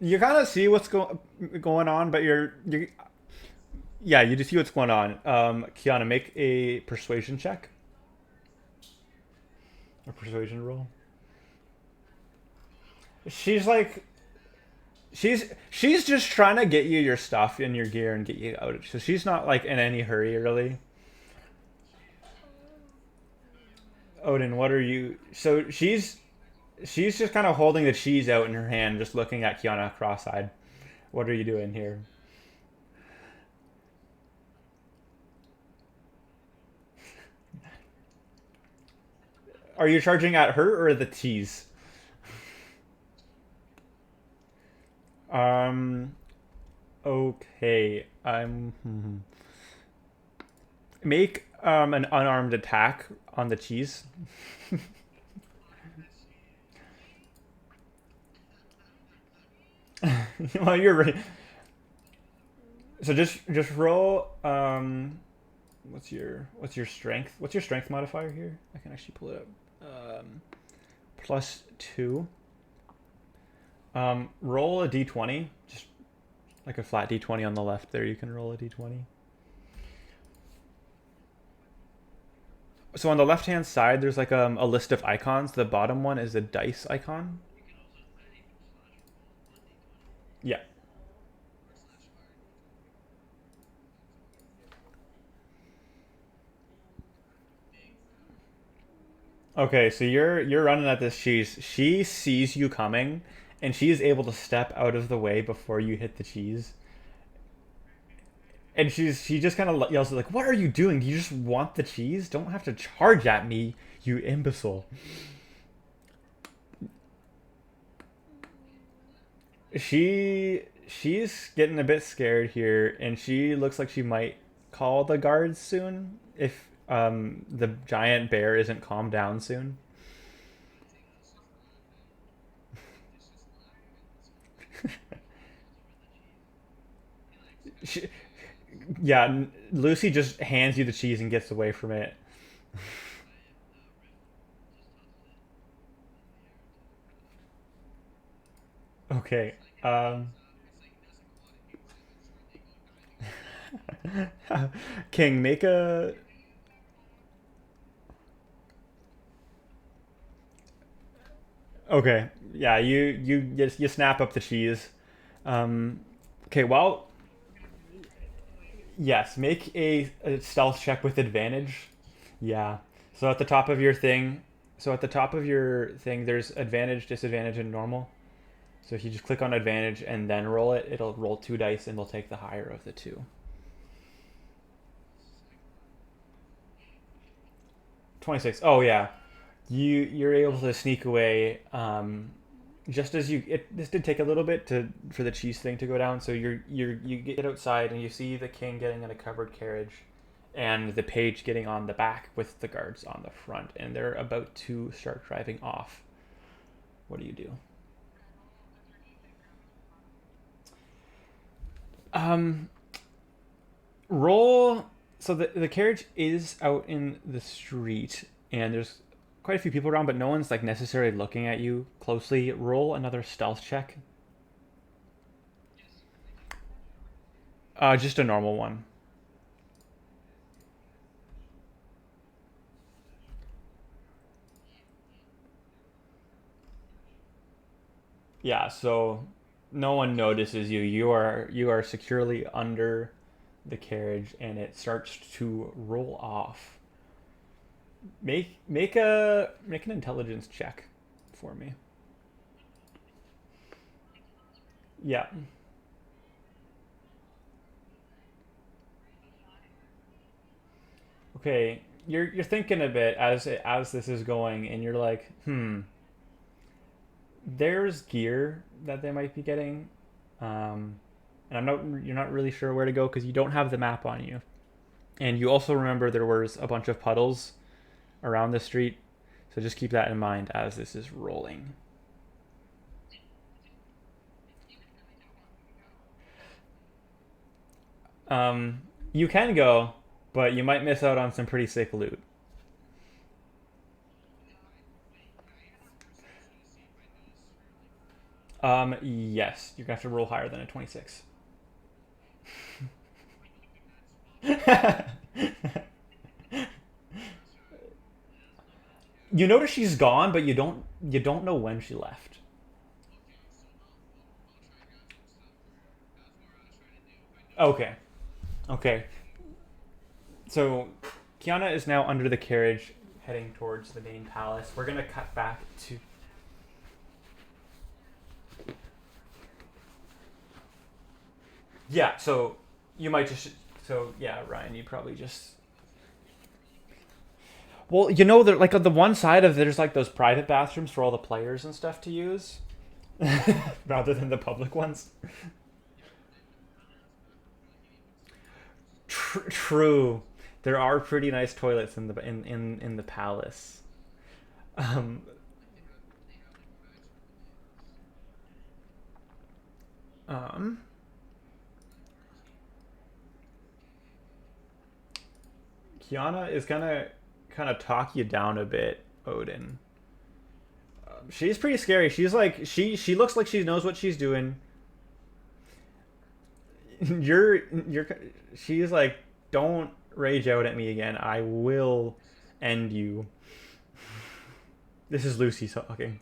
you kind of see what's going on, but you yeah, you just see what's going on. Kiana, make a persuasion check, a persuasion roll. She's like, she's just trying to get you your stuff and your gear and get you out. So she's not like in any hurry, really. Odin, what are you? So she's just kind of holding the cheese out in her hand, just looking at Kiana cross-eyed. What are you doing here? Are you charging at her or the cheese? Um. Okay. Make an unarmed attack on the cheese. Well, you're right. So just roll. What's your strength? What's your strength modifier here? I can actually pull it up. +2. Roll a d20, just like a flat d20 on the left there. You can roll a d20. So on the left hand side, there's like a list of icons. The bottom one is a dice icon. Yeah. Okay, so you're running at this cheese. She sees you coming, and she is able to step out of the way before you hit the cheese. And she just kind of yells like, "What are you doing? Do you just want the cheese? Don't have to charge at me, you imbecile." She's getting a bit scared here, and she looks like she might call the guards soon if the giant bear isn't calmed down soon. She, yeah, Lucy just hands you the cheese and gets away from it. Okay. King, make a. Okay. Yeah, you snap up the cheese. Um, okay. Well, yes. Make a stealth check with advantage. Yeah. So at the top of your thing, so at the top of your thing, there's advantage, disadvantage, and normal. So if you just click on advantage and then roll it, it'll roll two dice and it'll take the higher of the two. 26. Oh yeah, you're able to sneak away. Just as this did take a little bit to for the cheese thing to go down. So you get outside and you see the king getting in a covered carriage, and the page getting on the back with the guards on the front, and they're about to start driving off. What do you do? Um, roll. So the carriage is out in the street, and there's quite a few people around, but no one's like necessarily looking at you closely. Roll another stealth check. Just a normal one. Yeah, so no one notices you. You are securely under the carriage, and it starts to roll off. Make an intelligence check for me. Yeah. Okay. You're thinking a bit as this is going, and you're like, there's gear that they might be getting, and I'm not you're not really sure where to go because you don't have the map on you, and you also remember there was a bunch of puddles around the street, so just keep that in mind as this is rolling. You can go, but you might miss out on some pretty sick loot. Yes, you're gonna have to roll higher than a 26. You notice she's gone, but you don't know when she left. Okay. Okay. So Kiana is now under the carriage heading towards the main palace. We're gonna cut back to. Yeah, so you might just. So yeah, Ryan, you probably just. Well, like on the one side of there's like those private bathrooms for all the players and stuff to use, rather than the public ones. True, there are pretty nice toilets in the palace. Um, um, Kiana is gonna kind of talk you down a bit, Odin. She's pretty scary. She's like she looks like she knows what she's doing. You're she's like, don't rage out at me again. I will end you. This is Lucy talking.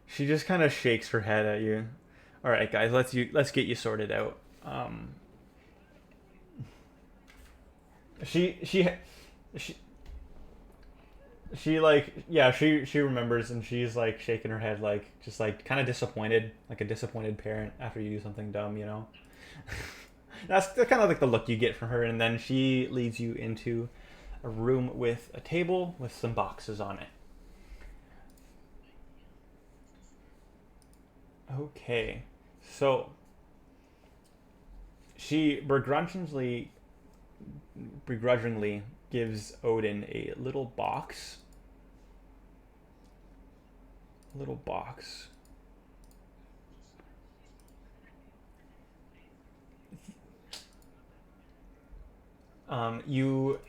She just kind of shakes her head at you. All right, guys, let's get you sorted out. She she she she like yeah she remembers, and she's like shaking her head, like just like kind of disappointed, like a disappointed parent after you do something dumb, you know. That's kind of like the look you get from her, and then she leads you into a room with a table with some boxes on it. Okay, so she begrudgingly gives Odin a little box. You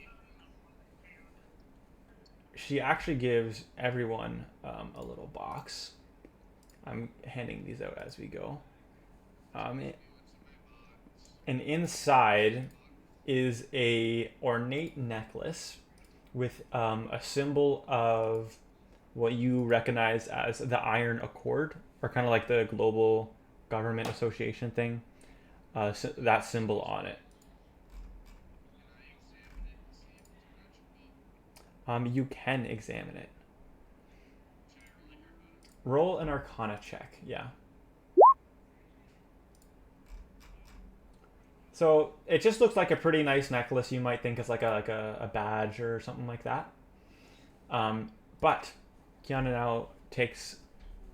She actually gives everyone a little box. I'm handing these out as we go. Um, and inside is a ornate necklace with a symbol of what you recognize as the Iron Accord, or kind of like the global government association thing. That symbol on it. You can examine it. Roll an Arcana check. Yeah. So it just looks like a pretty nice necklace. You might think it's like a badge or something like that. But Kiana now takes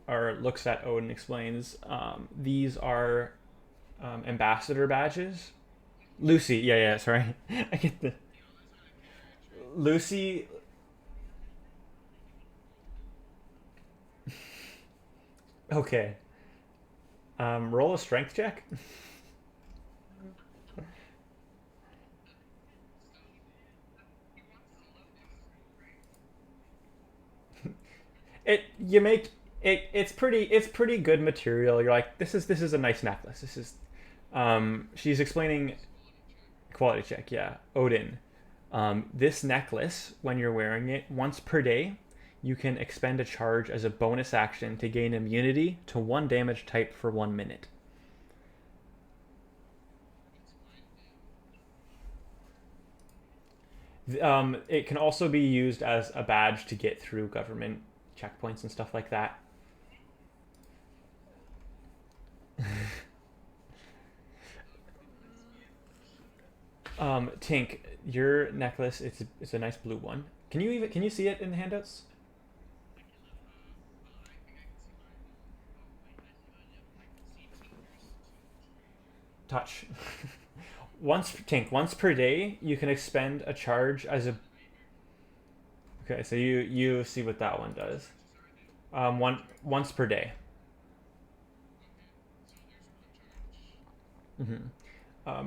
or looks at Odin and explains, these are ambassador badges. Lucy, yeah, sorry. I get the Lucy. Okay. Roll a strength check. It you make it. It's pretty good material. You're like, this is a nice necklace. This is. She's explaining quality check. Yeah, Odin. This necklace, when you're wearing it once per day, you can expend a charge as a bonus action to gain immunity to one damage type for 1 minute. It can also be used as a badge to get through government checkpoints and stuff like that. Tink, your necklace, it's a nice blue one. Can you see it in the handouts? Touch. Once per day, you can expend a charge as a. Okay, so you see what that one does. Once per day.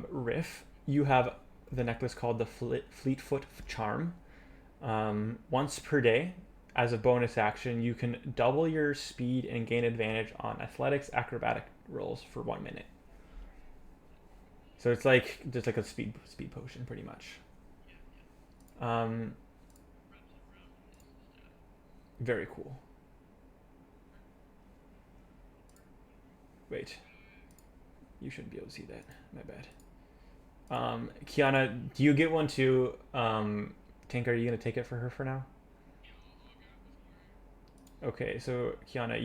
Riff, you have the necklace called the Fleetfoot Charm. Once per day, as a bonus action, you can double your speed and gain advantage on athletics acrobatic rolls for 1 minute. So it's like just like a speed potion, pretty much. Um, Very cool. Wait, you shouldn't be able to see that. My bad. Kiana, do you get one too? Tink, are you gonna take it for her for now? Okay, so Kiana,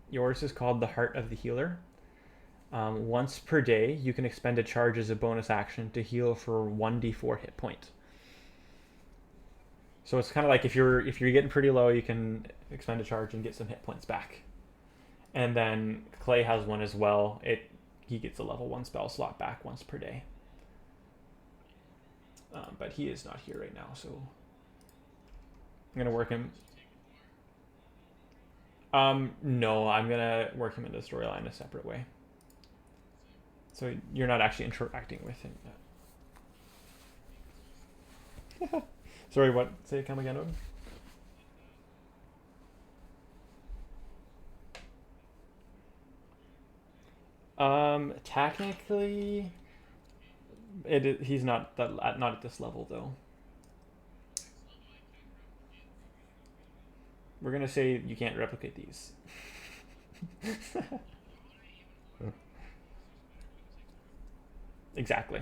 yours is called the Heart of the Healer. Once per day, you can expend a charge as a bonus action to heal for 1d4 hit point. So it's kind of like if you're getting pretty low, you can expend a charge and get some hit points back. And then Clay has one as well. He gets a level 1 spell slot back once per day. But he is not here right now, so I'm gonna work him. No, I'm gonna work him into the storyline a separate way. So you're not actually interacting with him yet. Sorry, what? Say it, come again, Odin? Technically, he's not not at this level though. We're gonna say you can't replicate these. Exactly.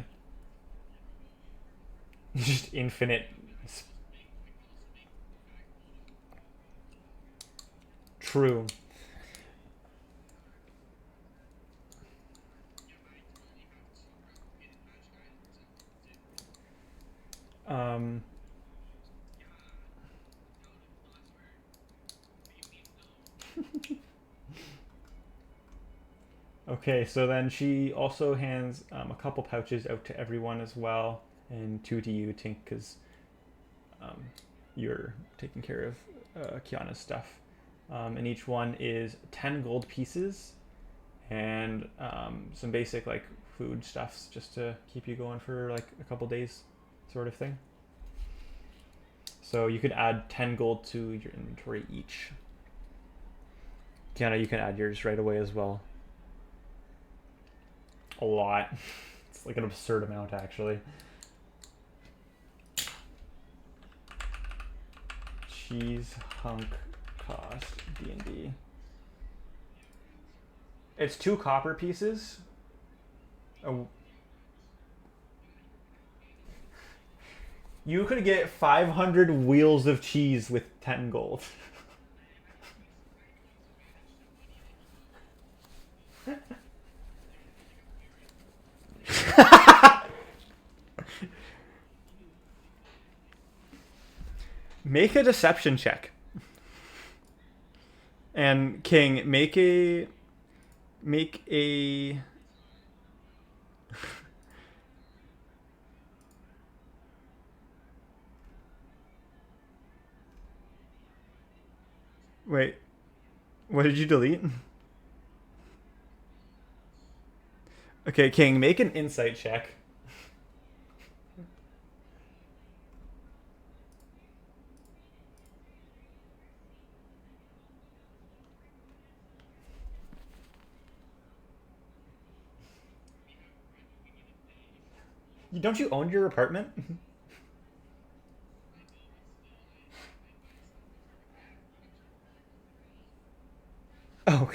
Just infinite. True. Um. Okay, so then she also hands a couple pouches out to everyone as well, and two to you, Tink, because um, you're taking care of Kiana's stuff. And each one is 10 gold pieces and some basic like food stuffs just to keep you going for like a couple days, sort of thing. So you could add 10 gold to your inventory each. Kiana, you can add yours right away as well. A lot. It's like an absurd amount, actually. Cheese hunk cost D&D. It's 2 copper pieces. Oh. You could get 500 wheels of cheese with 10 gold. Make a deception check. And King, make a Wait. What did you delete? Okay, King, make an insight check. Don't you own your apartment? Oh.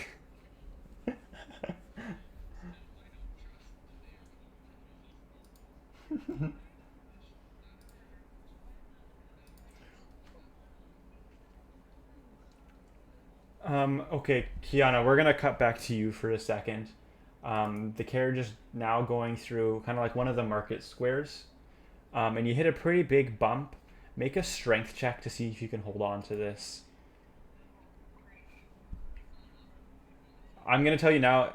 Okay, Kiana, we're gonna cut back to you for a second. The carriage is now going through kind of like one of the market squares, and you hit a pretty big bump. Make a strength check to see if you can hold on to this. I'm gonna tell you now.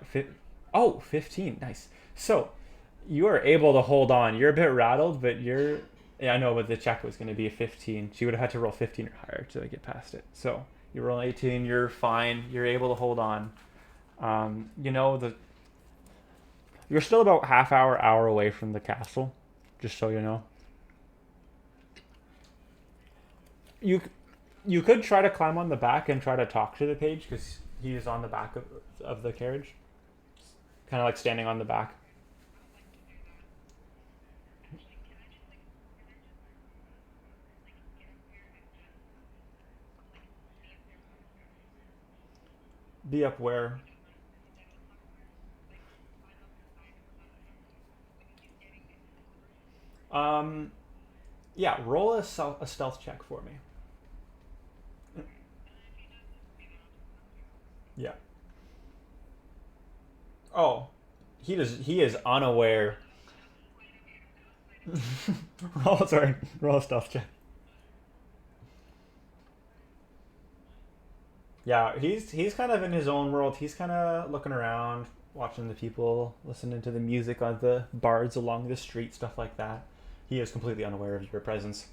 Oh, 15. Nice. So, you are able to hold on. You're a bit rattled, but you're. Yeah, I know, but the check was going to be a 15. She would have had to roll 15 or higher to get past it. So, you roll 18. You're fine. You're able to hold on. You know the. You're still about hour away from the castle, just so you know. You you could try to climb on the back and try to talk to the page because he is on the back of the carriage, kind of like standing on the back. Be up where? Um, yeah, roll a stealth check for me. Yeah. Oh, he is unaware. Oh, sorry. Roll a stealth check. Yeah, he's kind of in his own world. He's kind of looking around, watching the people, listening to the music on the bards along the street, stuff like that. He is completely unaware of your presence.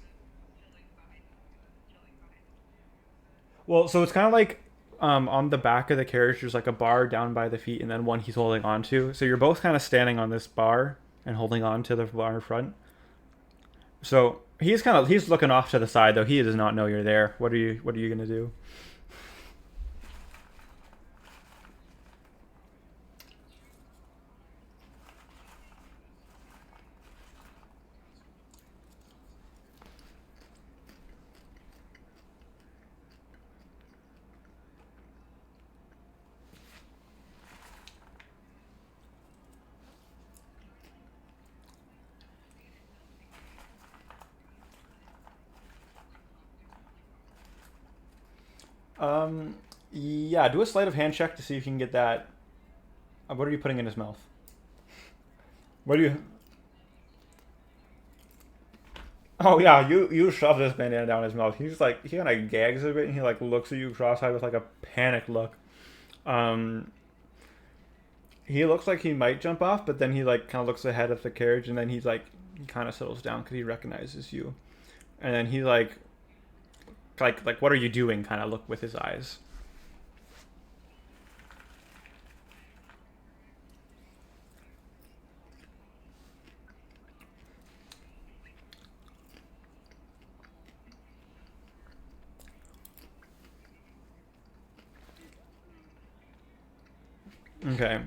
Well, so it's kind of like on the back of the carriage, there's like a bar down by the feet, and then one he's holding on to. So you're both kind of standing on this bar and holding on to the bar front. So He's looking off to the side though. He does not know you're there. What are you gonna do? Yeah, do a sleight of hand check to see if you can get that. What are you putting in his mouth? What do you? Oh yeah, you shove this bandana down his mouth. He kind of gags a bit and he like looks at you cross-eyed with like a panicked look. Um, he looks like he might jump off, but then he like kind of looks ahead of the carriage and then he kind of settles down because he recognizes you, and then he like what are you doing? Kind of look with his eyes. Okay.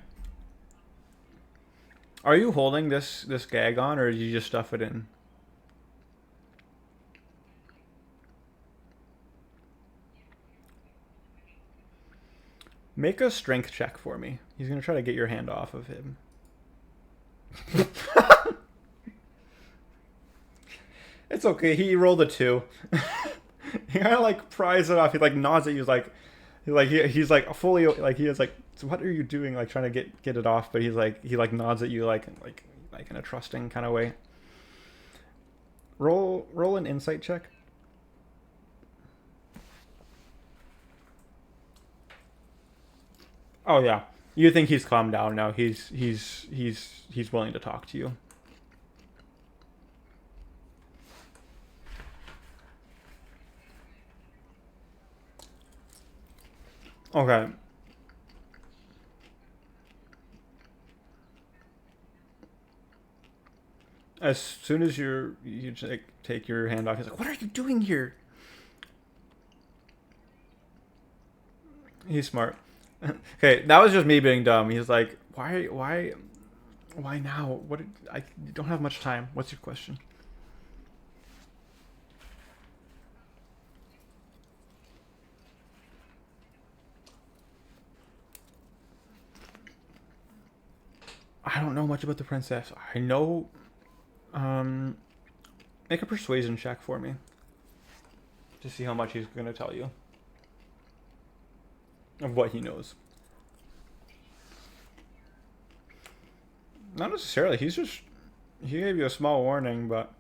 Are you holding this gag on, or did you just stuff it in? Make a strength check for me. He's gonna try to get your hand off of him. It's okay. He rolled a 2. He kind of like pries it off. He like nods at you, he's like fully like he is like. So what are you doing? Like trying to get it off, but he like nods at you like in a trusting kind of way. Roll an insight check. Oh yeah, you think he's calmed down now? He's willing to talk to you. Okay. As soon as you take your hand off, he's like, "What are you doing here?" He's smart. Okay, that was just me being dumb. He's like, why now? I don't have much time. What's your question? I don't know much about the princess. I know. Um, Make a persuasion check for me to see how much he's gonna tell you of what he knows. Not necessarily. He gave you a small warning, but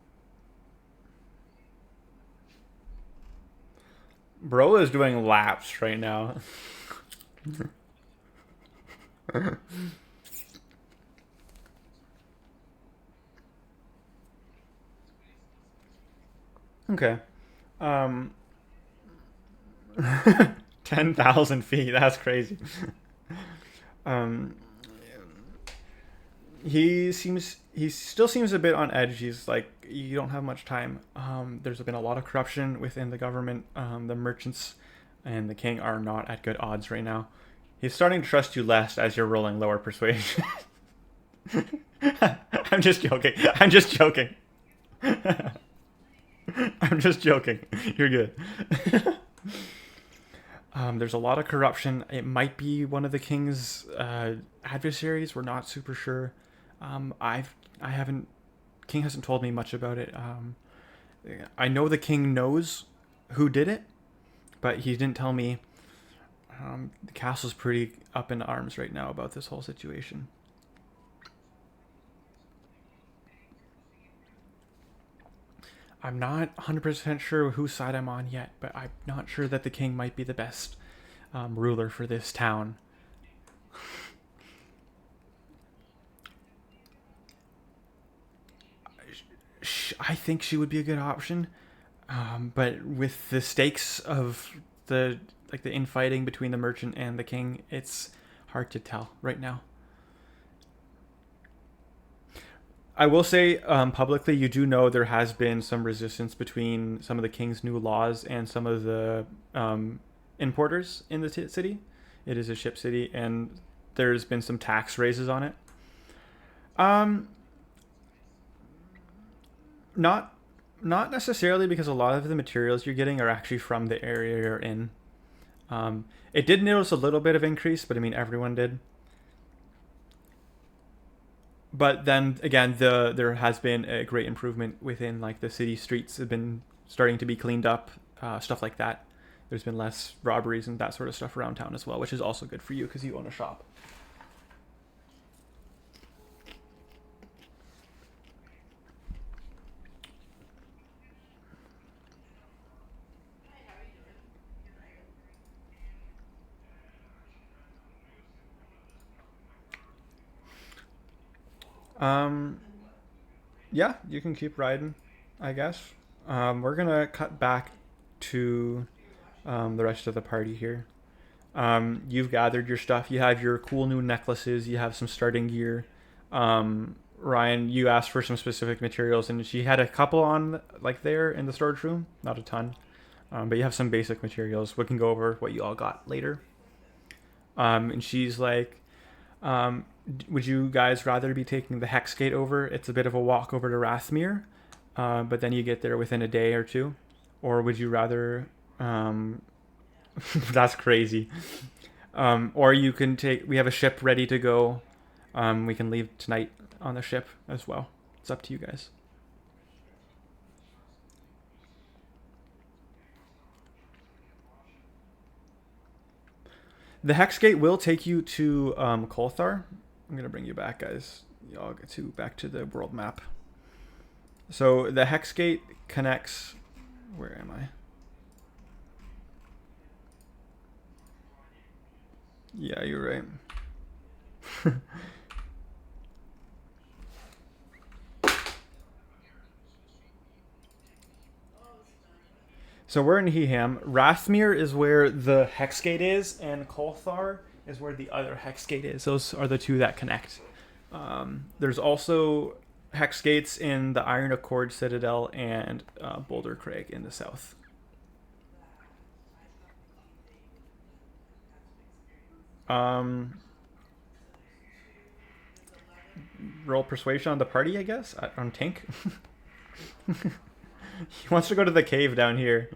bro is doing laps right now. Okay. Um, 10,000 feet. That's crazy. Um, he still seems a bit on edge. He's like, you don't have much time. There's been a lot of corruption within the government. The merchants and the king are not at good odds right now. He's starting to trust you less as you're rolling lower persuasion. I'm just joking. I'm just joking. I'm just joking. You're good. There's a lot of corruption. It might be one of the king's adversaries. We're not super sure. I haven't. King hasn't told me much about it. I know the king knows who did it, but he didn't tell me. The castle's pretty up in arms right now about this whole situation. I'm not 100% sure whose side I'm on yet, but I'm not sure that the king might be the best ruler for this town. I think she would be a good option, but with the stakes of the infighting between the merchant and the king, it's hard to tell right now. I will say publicly, you do know there has been some resistance between some of the king's new laws and some of the importers in the city. It is a ship city, and there's been some tax raises on it. Um, not not necessarily, because a lot of the materials you're getting are actually from the area you're in. It did notice a little bit of increase, but I mean everyone did. But then again, there has been a great improvement within, like, the city streets have been starting to be cleaned up, stuff like that. There's been less robberies and that sort of stuff around town as well, which is also good for you because you own a shop. Um, yeah, you can keep riding, I guess. We're gonna cut back to the rest of the party here. You've gathered your stuff. You have your cool new necklaces. You have some starting gear. Ryan, you asked for some specific materials, and she had a couple on, like, there in the storage room. Not a ton, but you have some basic materials. We can go over what you all got later. And she's like, would you guys rather be taking the Hex Gate over? It's a bit of a walk over to Rathmere, but then you get there within a day or two. Or would you rather? That's crazy. Or you can take. We have a ship ready to go. We can leave tonight on the ship as well. It's up to you guys. The Hex Gate will take you to Kolthar. I'm gonna bring you back, guys. Y'all get to back to the world map. So the Hex Gate connects. Where am I? Yeah, you're right. So we're in Heham. Rathmere is where the Hex Gate is, and Kolthar is where the other Hex Gate is. Those are the two that connect. There's also Hex Gates in the Iron Accord Citadel and Boulder Craig in the south. Um, Roll persuasion on the party, I guess, on Tink. He wants to go to the cave down here.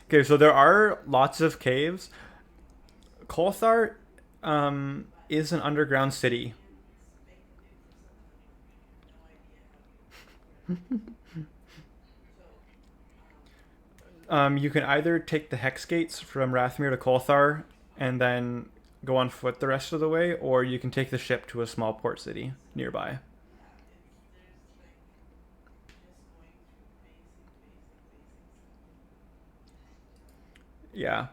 Okay, so there are lots of caves. Kolthar is an underground city. You can either take the Hex Gates from Rathmere to Kolthar and then go on foot the rest of the way, or you can take the ship to a small port city nearby. Yeah,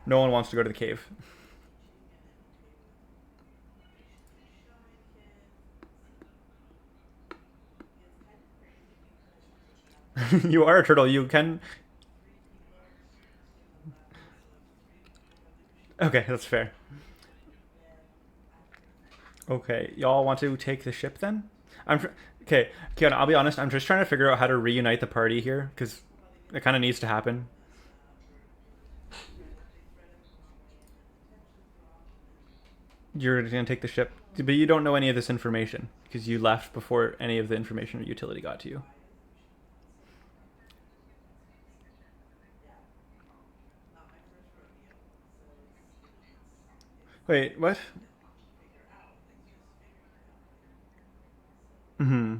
no one wants to go to the cave. You are a turtle. You can. Okay, that's fair. Okay, y'all want to take the ship then? Okay, Kiana. I'll be honest. I'm just trying to figure out how to reunite the party here because it kind of needs to happen. You're gonna take the ship, but you don't know any of this information because you left before any of the information or utility got to you. Wait, what? Hmm.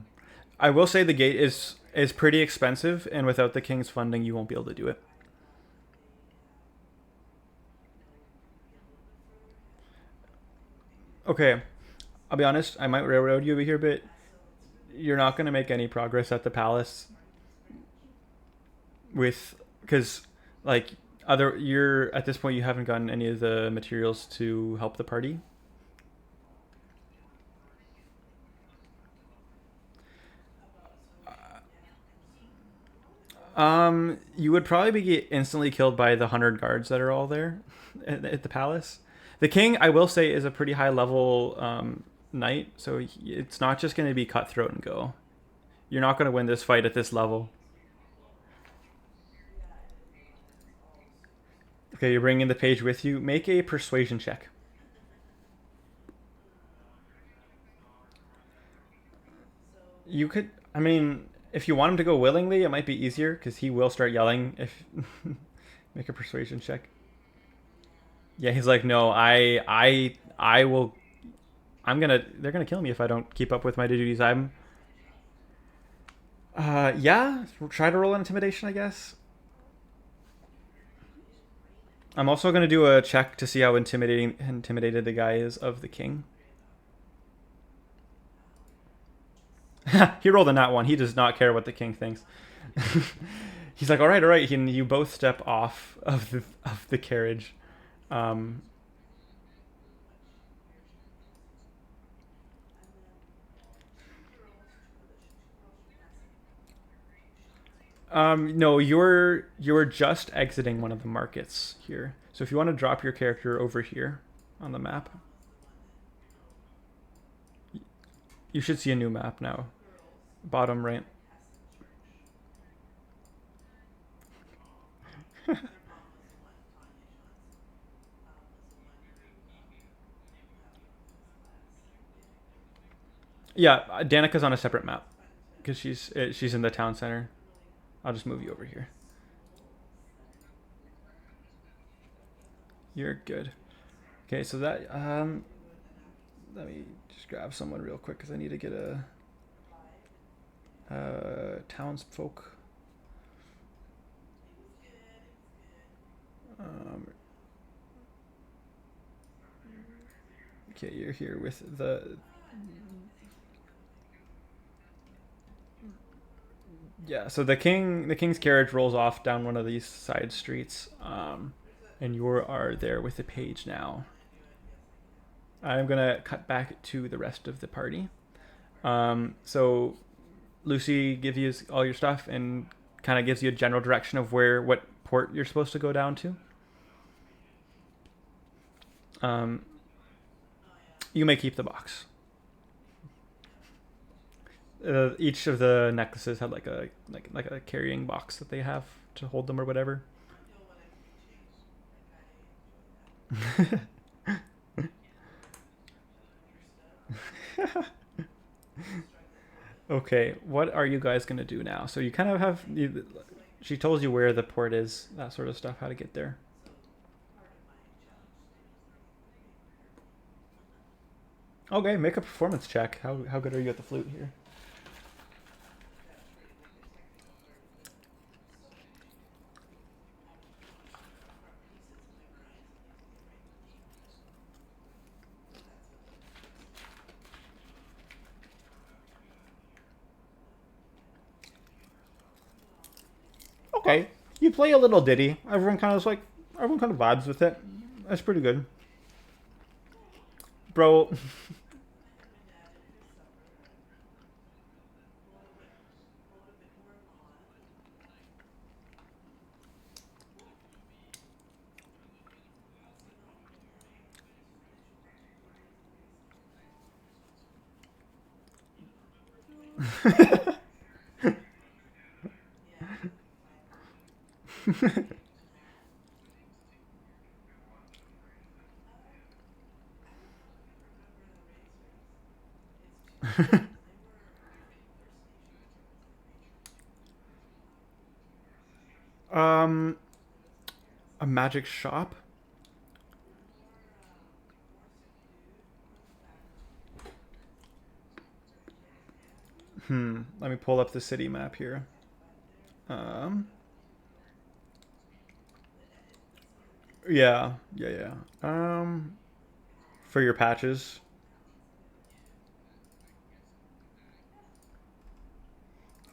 I will say the gate is pretty expensive, and without the king's funding, you won't be able to do it. Okay, I'll be honest. I might railroad you over here, but you're not gonna make any progress at the palace with because, like, other you're at this point you haven't gotten any of the materials to help the party. You would probably be instantly killed by the 100 guards that are all there at the palace. The king, I will say, is a pretty high level knight, so it's not just going to be cutthroat and go. You're not going to win this fight at this level. Okay, you're bringing the page with you. Make a persuasion check. You could, I mean, if you want him to go willingly, it might be easier because he will start yelling if. Make a persuasion check. Yeah, he's like, no, I will. They're gonna kill me if I don't keep up with my duties. Yeah. Try to roll intimidation, I guess. I'm also gonna do a check to see how intimidated the guy is of the king. He rolled a nat one. He does not care what the king thinks. He's like, all right, all right. And you both step off of the carriage. No, you're just exiting one of the markets here. So if you want to drop your character over here on the map, you should see a new map now. Bottom right. Yeah, Danica's on a separate map because she's in the town center. I'll just move you over here. You're good. Okay, so that let me just grab someone real quick because I need to get a townsfolk. Okay, you're here with the. Yeah, so the king's carriage rolls off down one of these side streets, and you are there with the page now. I'm gonna cut back to the rest of the party. So Lucy gives you all your stuff and kind of gives you a general direction of what port you're supposed to go down to. You may keep the box. Each of the necklaces have like a carrying box that they have to hold them or whatever. Okay, what are you guys gonna do now? So you kind of have. She told you where the port is, that sort of stuff, how to get there. Okay, make a performance check. How good are you at the flute here? Okay, you play a little ditty. Everyone kind of vibes with it. That's pretty good, bro. um, a magic shop. Let me pull up the city map here. Yeah. For your patches.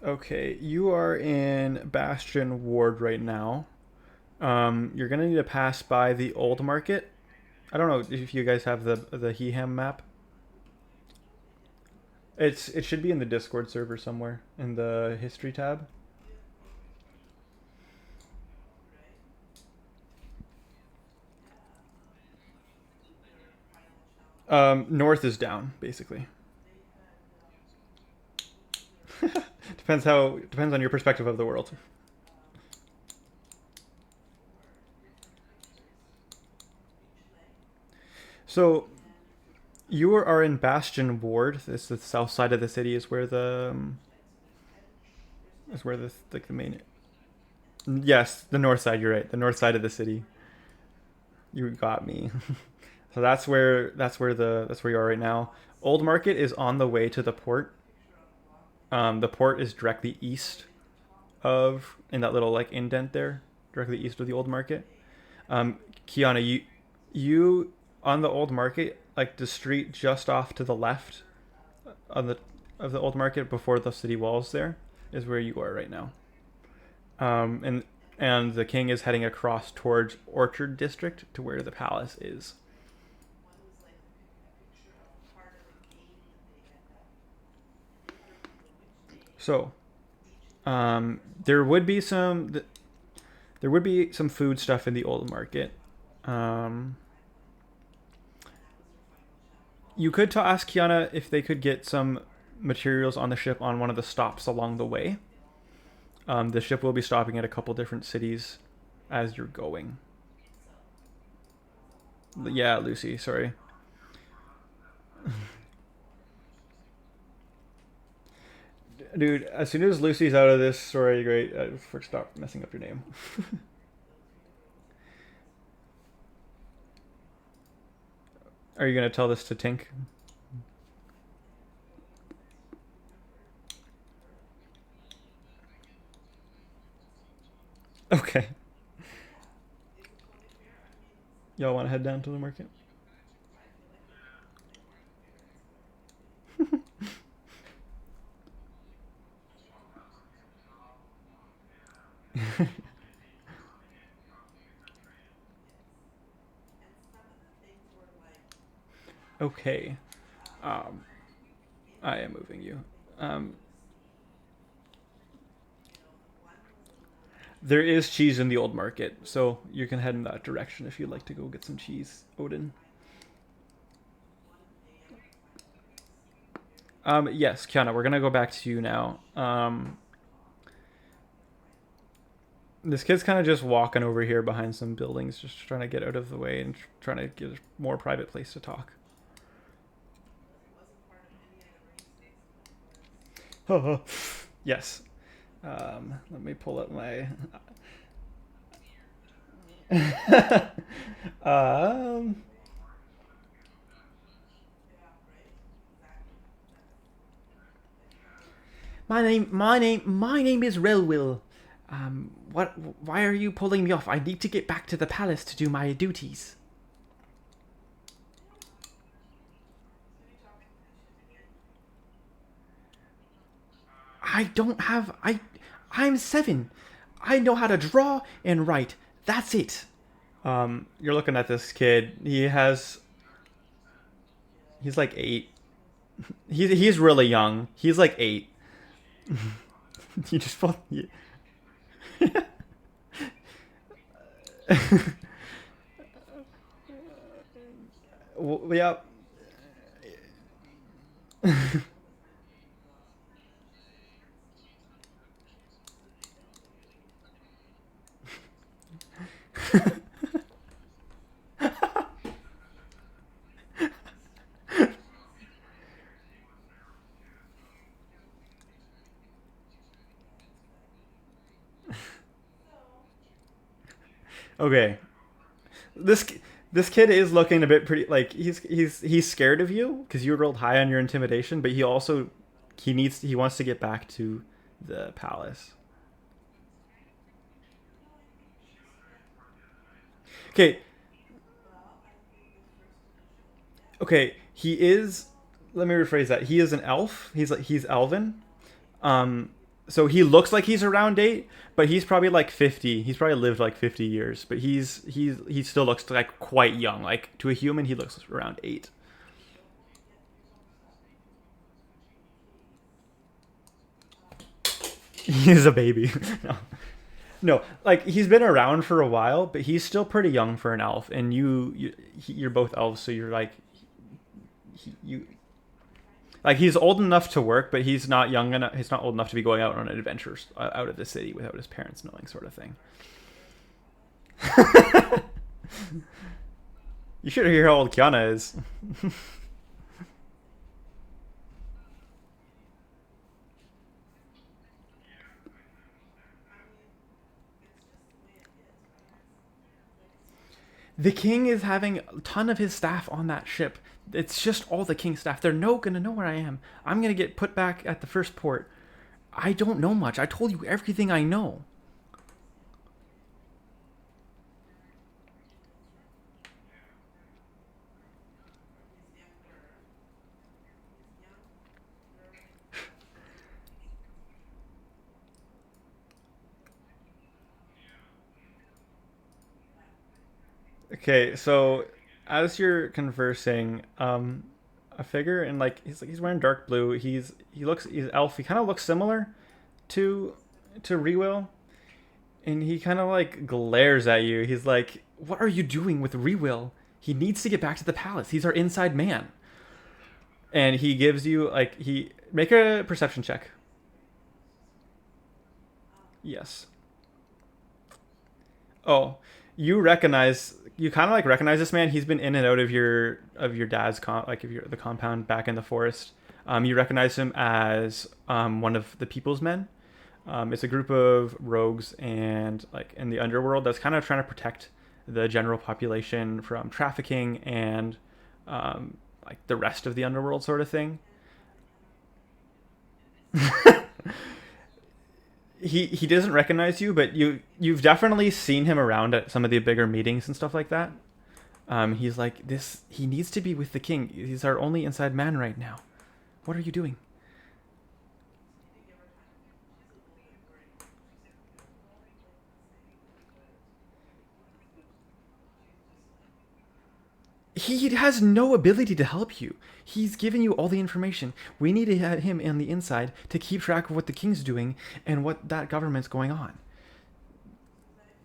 Okay, you are in Bastion Ward right now. You're gonna need to pass by the old market. I don't know if you guys have the Heham map. It should be in the Discord server somewhere in the history tab. North is down, basically. Depends on your perspective of the world. So you are in Bastion Ward. It's the south side of the city. Is where the like the main. Yes, the north side. You're right. The north side of the city. You got me. So that's where you are right now. Old Market is on the way to the port. The port is directly east of in that little like indent there, directly east of the Old Market. Kiana, you on the Old Market, like the street just off to the left of the Old Market before the city walls there is where you are right now. And the king is heading across towards Orchard District to where the palace is. So, there would be some food stuff in the Old Market. Um, you could ask Kiana if they could get some materials on the ship on one of the stops along the way. The ship will be stopping at a couple different cities as you're going. Yeah, Lucy, sorry. Dude, as soon as Lucy's out of this, sorry, great. Stop messing up your name. Are you gonna tell this to Tink? Okay. Y'all want to head down to the market? Okay. Um, I am moving you. Um, there is cheese in the old market, so you can head in that direction if you'd like to go get some cheese, Odin. Yes, Kiana, we're gonna go back to you now. This kid's kind of just walking over here behind some buildings, just trying to get out of the way and trying to get a more private place to talk. Yes. Let me pull up my. um, my name is Relwill. What? Why are you pulling me off? I need to get back to the palace to do my duties. I don't have. I'm 7. I know how to draw and write. That's it. You're looking at this kid. He's like 8. He's really young. He's like 8. You just fall. Yeah. Well, yeah. Okay. This this kid is looking a bit pretty like he's scared of you because you rolled high on your intimidation, but he wants to get back to the palace. Okay, okay, he is. Let me rephrase that. He is an elf. He's elven. Um, so he looks like he's around 8, but he's probably like 50. He's probably lived like 50 years, but he still looks like quite young. Like to a human, he looks around 8. He's a baby. No. No, like he's been around for a while, but he's still pretty young for an elf. And you're both elves, so you're like you like he's old enough to work, but he's not young enough. He's not old enough to be going out on adventures out of the city without his parents knowing, sort of thing. You should hear how old Kiana is. The king is having a ton of his staff on that ship. It's just all the king's staff. They're gonna know where I am. I'm gonna get put back at the first port. I don't know much. I told you everything I know. Okay, so as you're conversing, a figure in like he's wearing dark blue. He's elf. He kind of looks similar to Rewill, and he kind of like glares at you. He's like, "What are you doing with Rewill? He needs to get back to the palace. He's our inside man." And he gives you like he make a perception check. Yes. Oh, you kind of like recognize this man. He's been in and out of your dad's like of your the compound back in the forest. You recognize him as one of the people's men. It's a group of rogues and like in the underworld that's kind of trying to protect the general population from trafficking and like the rest of the underworld sort of thing. He doesn't recognize you, but you've definitely seen him around at some of the bigger meetings and stuff like that. He's like this. He needs to be with the king. He's our only inside man right now. What are you doing? He has no ability to help you. He's giving you all the information. We need to have him on the inside to keep track of what the king's doing and what that government's going on.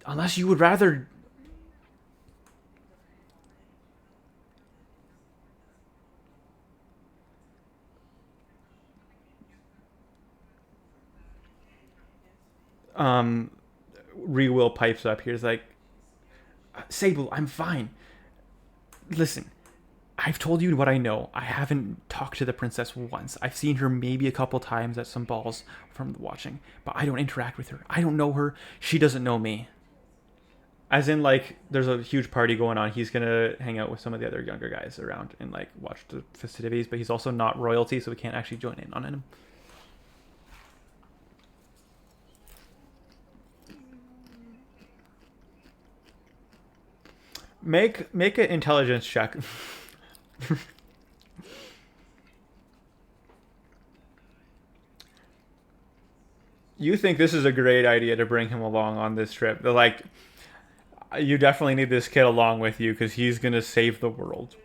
Unless you would rather. Um, Rewill pipes up. He's like, Sable, I'm fine. Listen, I've told you what I know. I haven't talked to the princess once. I've seen her maybe a couple times at some balls from watching, but I don't interact with her. I don't know her. She doesn't know me. As in, like, there's a huge party going on. He's gonna hang out with some of the other younger guys around and like watch the festivities, but he's also not royalty, so we can't actually join in on him. Make an intelligence check. You think this is a great idea to bring him along on this trip? They're like, you definitely need this kid along with you because he's gonna save the world.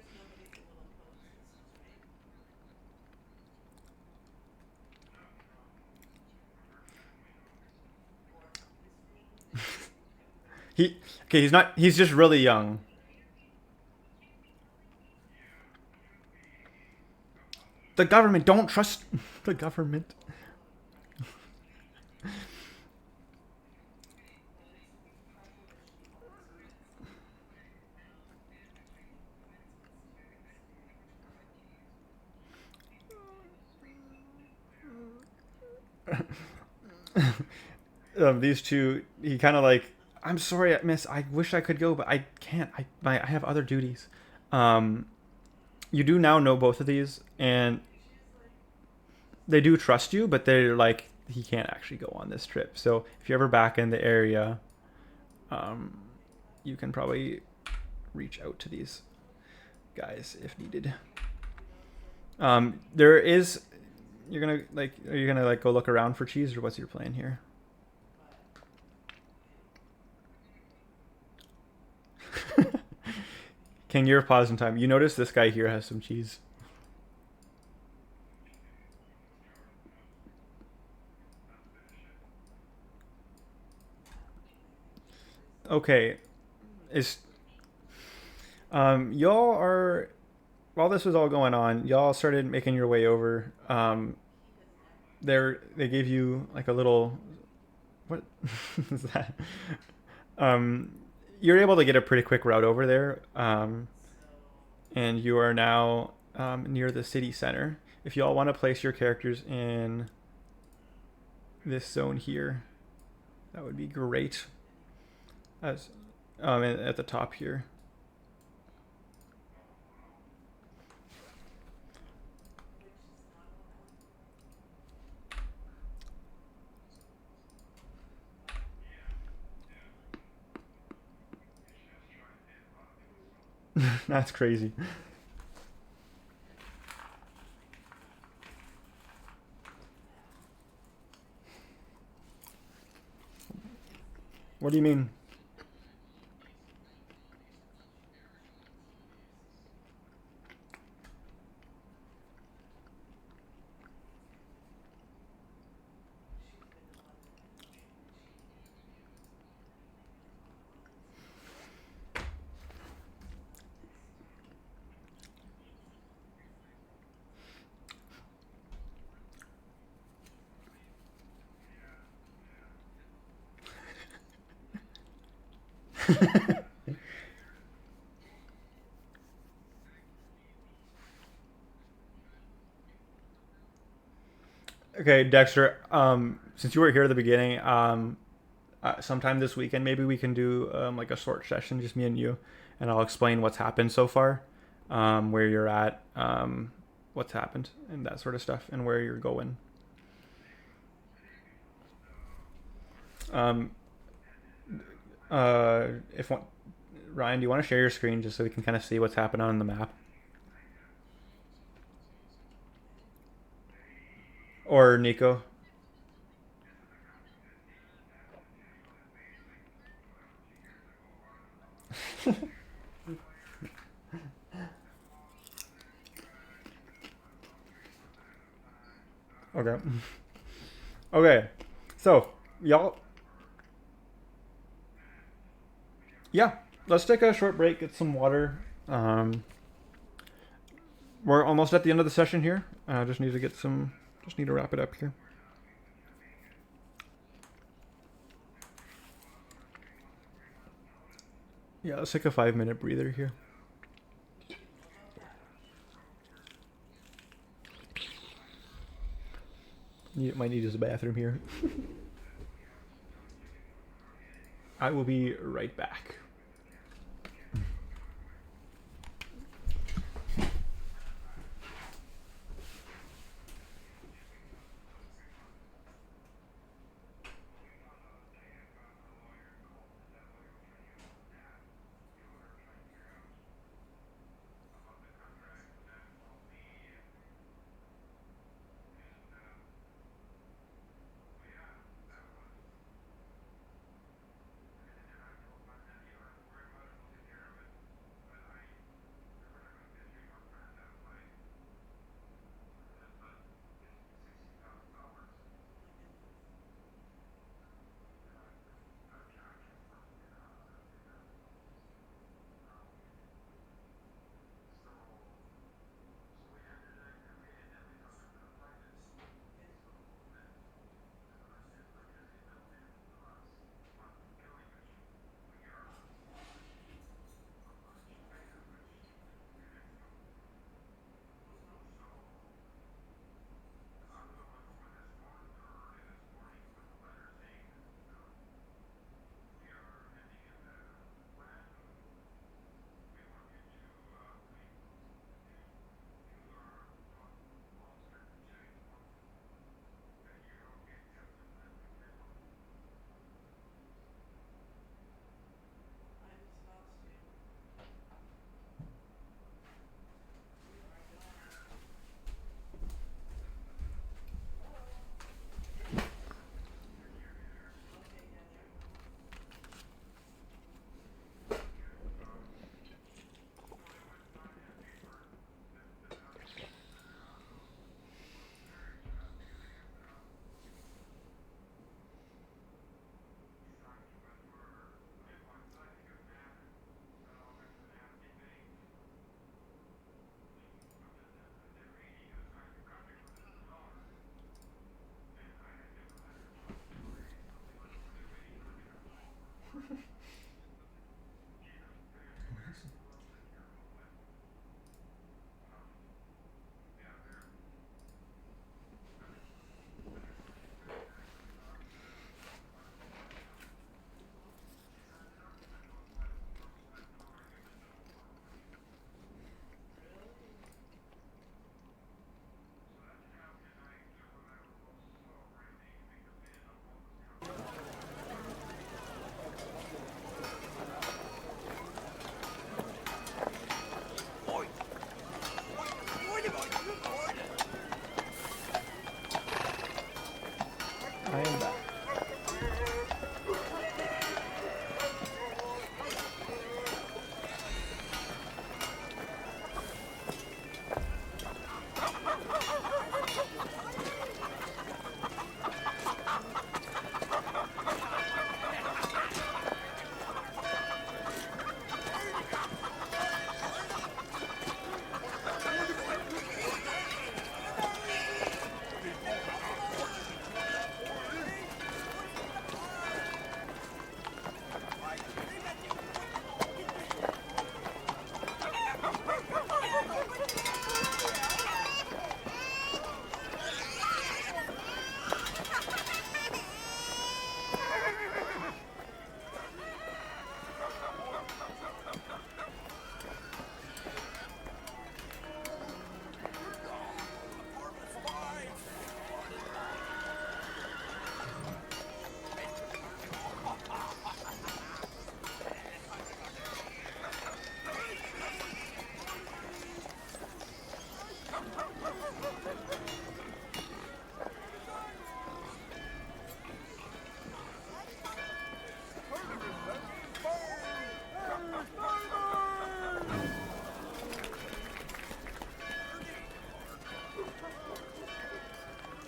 He okay. He's not. He's just really young. The government don't trust the government. These two, he kind of like, I'm sorry, miss. I wish I could go, but I can't. I have other duties. Um, you do now know both of these, and they do trust you, but they're like, he can't actually go on this trip. So if you're ever back in the area, um, you can probably reach out to these guys if needed. There is. You're gonna like. Are you gonna like go look around for cheese, or what's your plan here? King, you're pausing time. You notice this guy here has some cheese. Okay, is y'all are while this was all going on, y'all started making your way over. They gave you like a little, what is that? Um, you're able to get a pretty quick route over there, and you are now near the city center. If you all want to place your characters in this zone here, that would be great. As at the top here. That's crazy. What do you mean? Okay, Dexter. Since you were here at the beginning, sometime this weekend, maybe we can do like a short session, just me and you, and I'll explain what's happened so far, where you're at, what's happened, and that sort of stuff, and where you're going. Um, if one, Ryan, do you want to share your screen just so we can kind of see what's happening on the map, or Nico? Okay. Okay. So y'all, yeah, let's take a short break, get some water. Um, we're almost at the end of the session here. Just need to get some. Just need to wrap it up here. Yeah, let's take a 5 minute breather here. Might need use a bathroom here. I will be right back.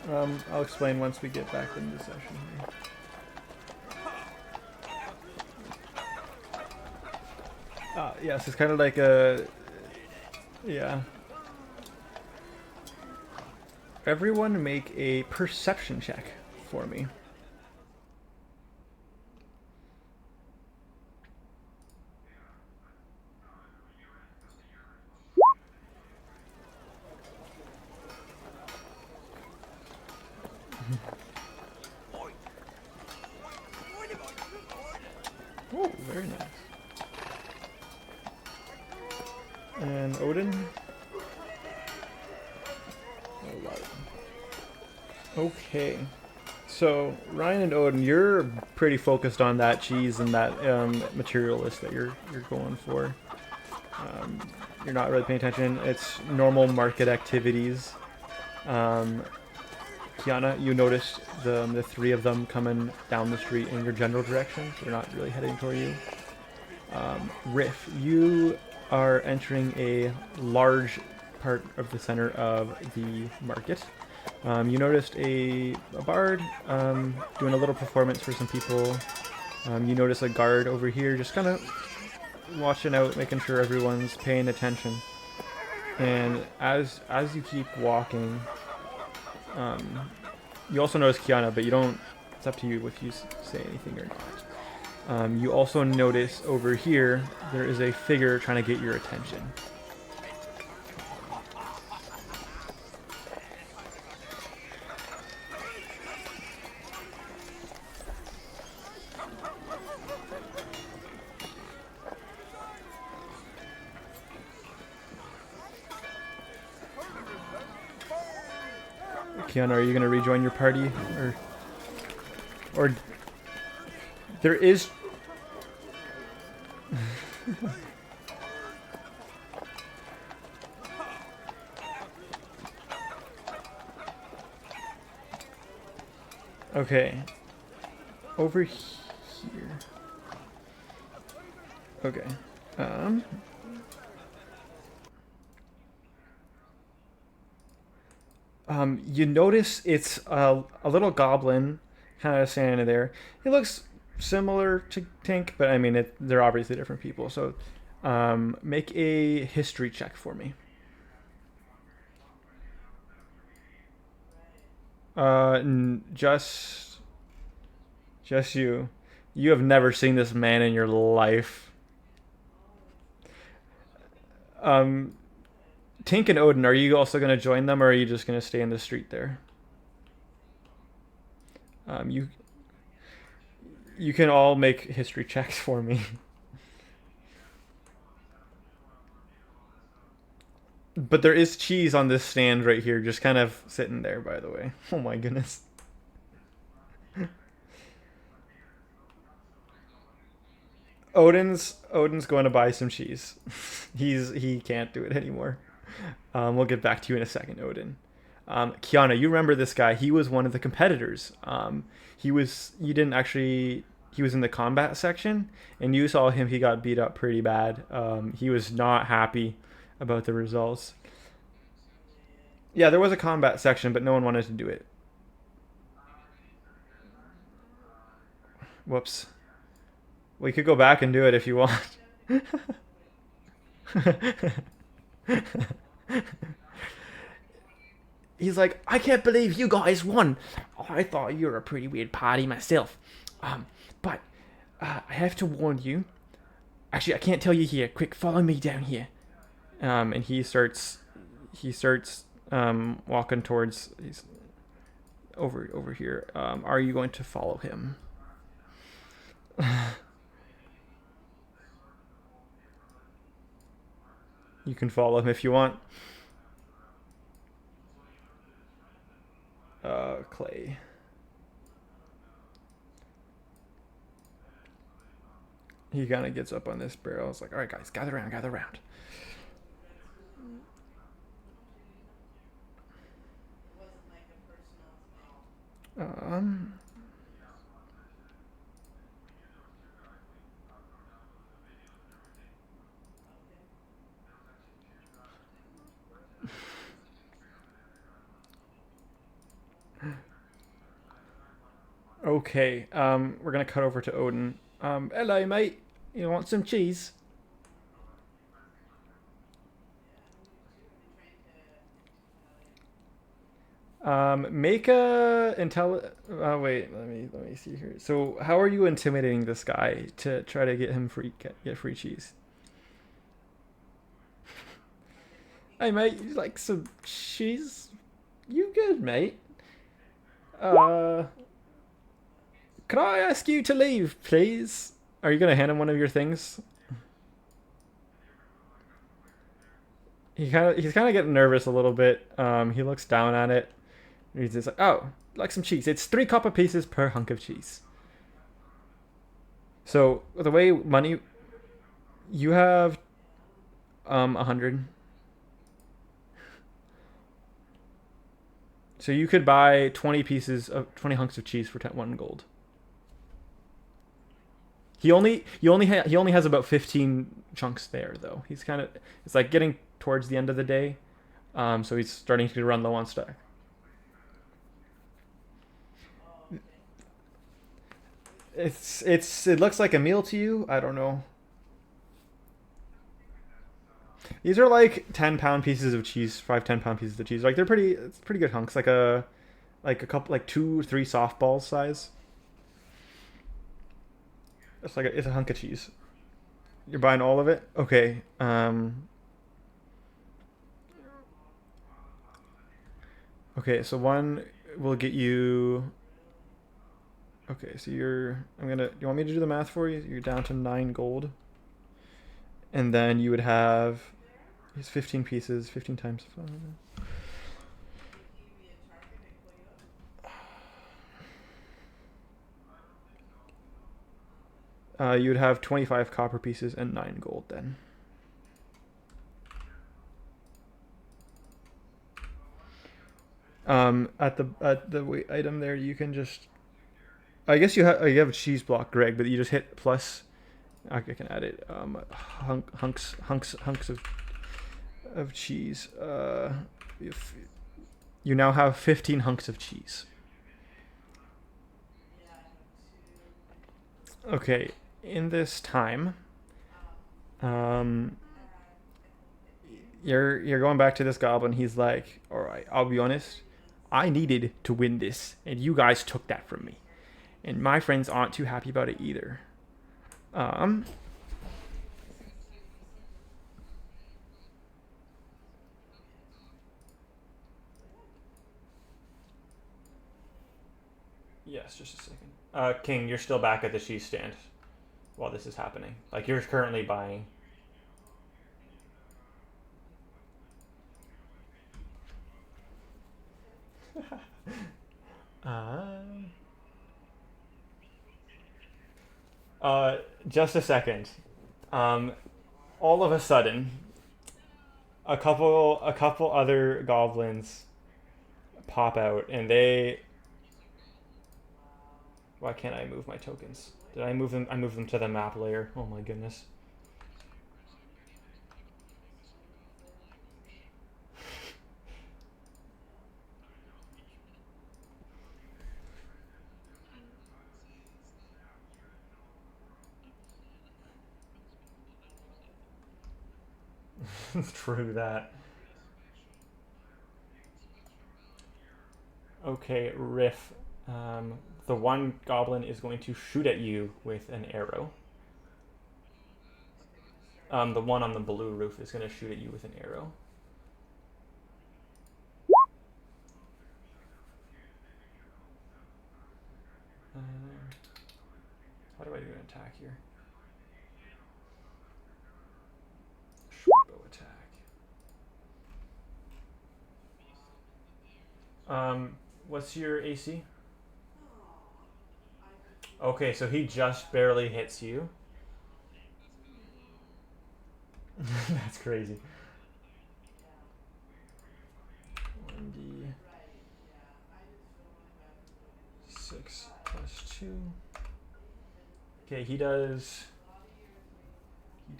I'll explain once we get back into the session here. Yes, it's kind of like a... Yeah. Everyone make a perception check for me. Oh, very nice. And Odin? 11. Okay. So, Ryan and Odin, you're pretty focused on that cheese and that material list that you're going for. You're not really paying attention. It's normal market activities. Kiana, you noticed the three of them coming down the street in your general direction. They're not really heading toward you. Riff, you are entering a large part of the center of the market. You noticed a bard doing a little performance for some people. You notice a guard over here just kind of watching out, making sure everyone's paying attention. And as you keep walking, you also notice Kiana, but you don't. It's up to you if you say anything or not. You also notice over here there is a figure trying to get your attention. Kiana, are you going to rejoin your party? Or there is... Okay. Over here. Okay. You notice it's a little goblin kind of standing there. He looks similar to Tink, but I mean, they're obviously different people. So make a history check for me. Just you. You have never seen this man in your life. Tink and Odin, are you also going to join them, or are you just going to stay in the street there? You can all make history checks for me. But there is cheese on this stand right here, just kind of sitting there, by the way. Oh my goodness. Odin's going to buy some cheese. He can't do it anymore. We'll get back to you in a second, Odin. Kiana, you remember this guy? He was one of the competitors. He was in the combat section, and you saw him. He got beat up pretty bad. He was not happy about the results. Yeah, there was a combat section, but no one wanted to do it. Whoops. We could go back and do it if you want. He's like, I can't believe you guys won. Oh, I thought you were a pretty weird party myself. But I have to warn you. Actually, I can't tell you here. Quick, follow me down here. And he starts walking towards. He's over here. Are you going to follow him? You can follow him if you want. Clay. He kind of gets up on this barrel. It's like, all right, guys, gather around, gather around. Um. Okay, we're gonna cut over to Odin. Hello, mate. You want some cheese? Make a intel. Wait, let me see here. So, how are you intimidating this guy to try to get him get free cheese? Hey, mate, you like some cheese? You good, mate? Uh, can I ask you to leave, please? Are you gonna hand him one of your things? He's kind of getting nervous a little bit. He looks down at it. He's just like, oh, like some cheese. It's 3 copper pieces per hunk of cheese. So the way money, you have 100. So you could buy 20 hunks of cheese for 1 gold. He only has about 15 chunks there though. He's kind of it's like getting towards the end of the day, so he's starting to run low on stock. It looks like a meal to you. I don't know. These are like 10 pound pieces of cheese, 5 10 pound pieces of cheese. Like it's pretty good hunks. Like a couple, like 2 3 softballs size. It's a hunk of cheese. You're buying all of it? Okay. Okay, so one will get you. Okay, so you're. I'm gonna. You want me to do the math for you? You're down to 9 gold, and then you would have. It's 15 pieces. 15 times 5. You would have 25 copper pieces and 9 gold then. At the item there, you can just. I guess you have a cheese block, Greg, but you just hit plus. I can add it. Hunks of cheese. If you now have 15 hunks of cheese. Okay, in this time, um, you're going back to this goblin. He's like, all right, I'll be honest. I needed to win this, and you guys took that from me, and my friends aren't too happy about it either. Um, yes, just a second. King, you're still back at the cheese stand while this is happening. Like you're currently buying. Um, uh, just a second. Um, all of a sudden, a couple other goblins pop out, and they. Why can't I move my tokens? Did I move them? I moved them to the map layer. Oh my goodness. True that. Okay, Riff. The one goblin is going to shoot at you with an arrow. The one on the blue roof is going to shoot at you with an arrow. Uh, how do I do an attack here? Short bow attack. What's your AC? Okay, so he just barely hits you. That's crazy. 1d6 plus 2. Okay, he does.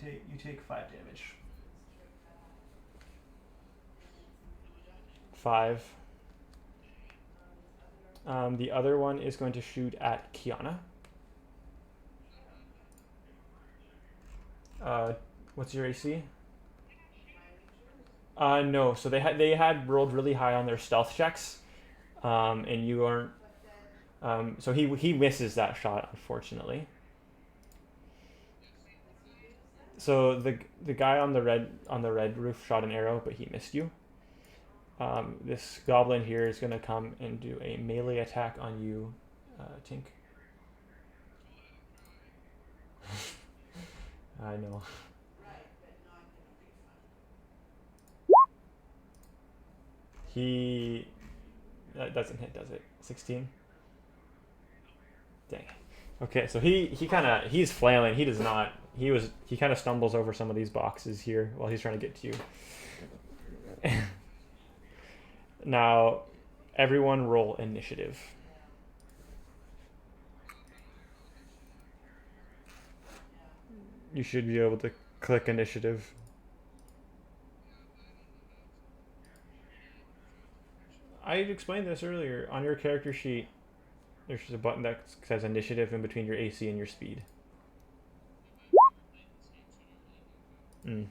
You take 5 damage. 5. The other one is going to shoot at Kiana. What's your AC? No. So they had rolled really high on their stealth checks, and you aren't. So he misses that shot, unfortunately. So the guy on the red roof shot an arrow, but he missed you. This goblin here is gonna come and do a melee attack on you, Tink. I know. He that doesn't hit, does it? 16. Dang. Okay, so he's flailing. He does not. He kind of stumbles over some of these boxes here while he's trying to get to you. Now, everyone roll initiative. You should be able to click initiative. I explained this earlier. On your character sheet, there's just a button that says initiative in between your AC and your speed. Mm.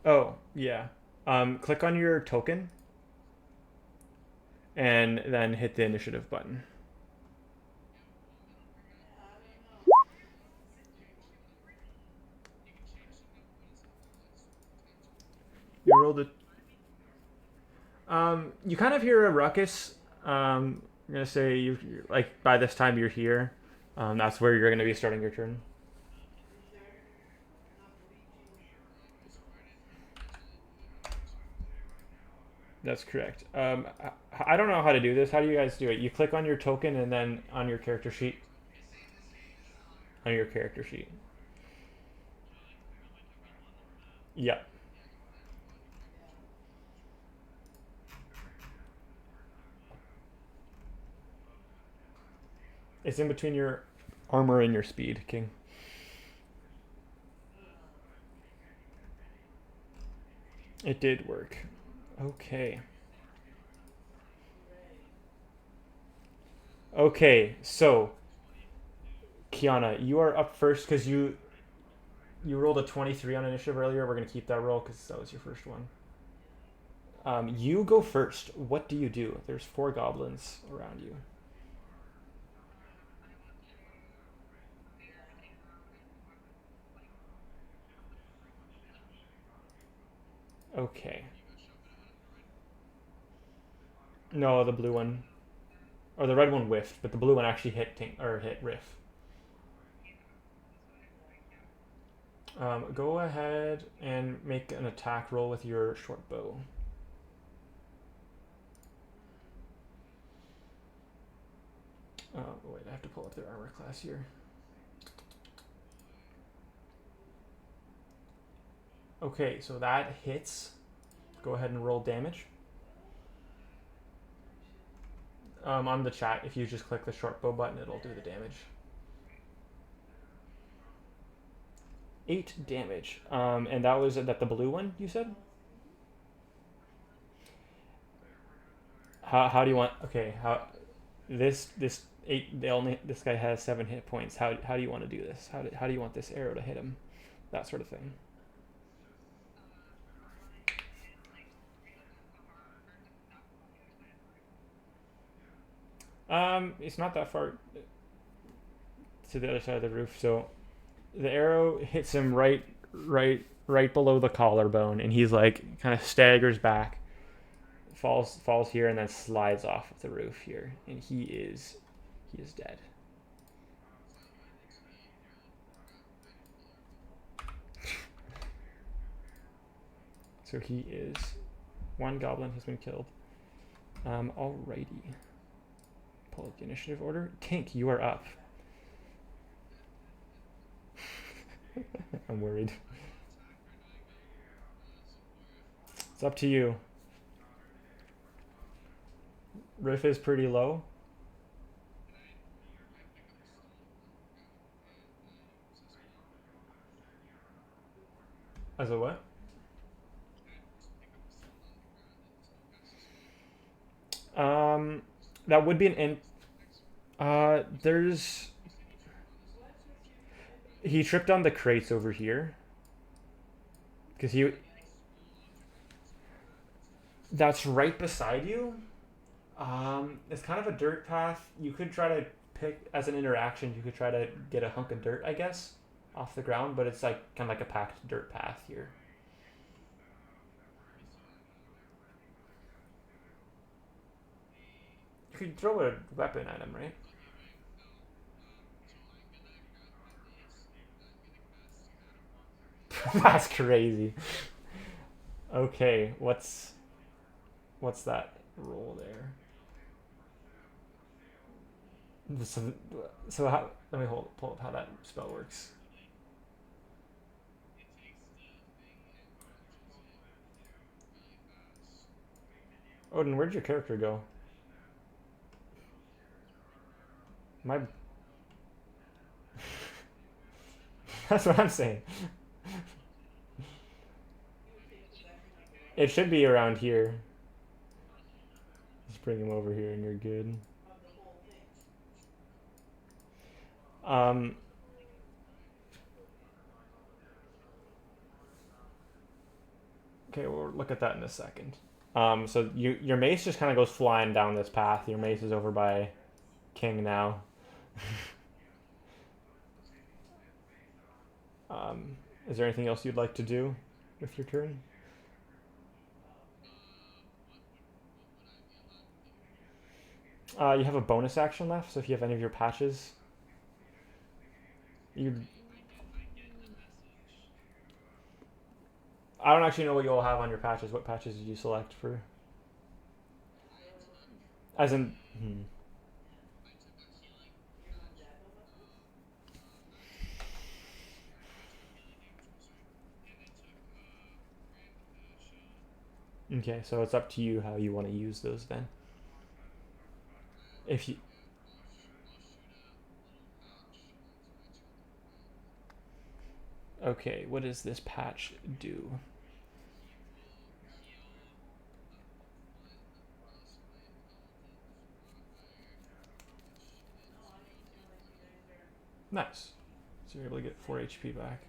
Oh, yeah. Click on your token and then hit the initiative button. You rolled it. You kind of hear a ruckus. I'm gonna say you like by this time you're here. That's where you're gonna be starting your turn. That's correct. I don't know how to do this. How do you guys do it? You click on your token and then on your character sheet. On your character sheet. Yeah. It's in between your armor and your speed, King. It did work. Okay. Okay, so Kiana, you are up first because you rolled a 23 on initiative earlier. We're gonna keep that roll because that was your first one. You go first. What do you do? There's 4 goblins around you. Okay. No, the blue one or the red one whiffed, but the blue one actually hit Riff. Go ahead and make an attack roll with your short bow. Wait, I have to pull up their armor class here. Okay, so that hits. Go ahead and roll damage. On the chat, if you just click the short bow button, it'll do the damage. 8 damage. And that was the blue one you said? How do you want? Okay, how this 8? This guy has 7 hit points. How do you want to do this? How do you want this arrow to hit him? That sort of thing. It's not that far to the other side of the roof, so the arrow hits him right below the collarbone, and he's like kind of staggers back, falls here, and then slides off of the roof here, and he is dead. So he is 1 goblin has been killed. Alrighty. Pull up the initiative order. Tink, you are up. I'm worried. It's up to you. Riff is pretty low. As a what? Um, that would be an in. There's he tripped on the crates over here because he that's right beside you. It's kind of a dirt path. You could try to pick as an interaction. You could try to get a hunk of dirt, I guess, off the ground, but it's like kind of like a packed dirt path here. You could throw a weapon at him, right? That's crazy. Okay, what's that roll there? So, so how? Let me pull up how that spell works. Odin, where'd your character go? My. That's what I'm saying. It should be around here. Just bring him over here, and you're good. Um. Okay, we'll look at that in a second. So your mace just kind of goes flying down this path. Your mace is over by King now. Um, is there anything else you'd like to do with your turn? You have a bonus action left, so if you have any of your patches, you. I don't actually know what you'll have on your patches. What patches did you select for? As in. Okay, so it's up to you how you want to use those then. If you. Okay, what does this patch do? Nice. So you're able to get 4 HP back.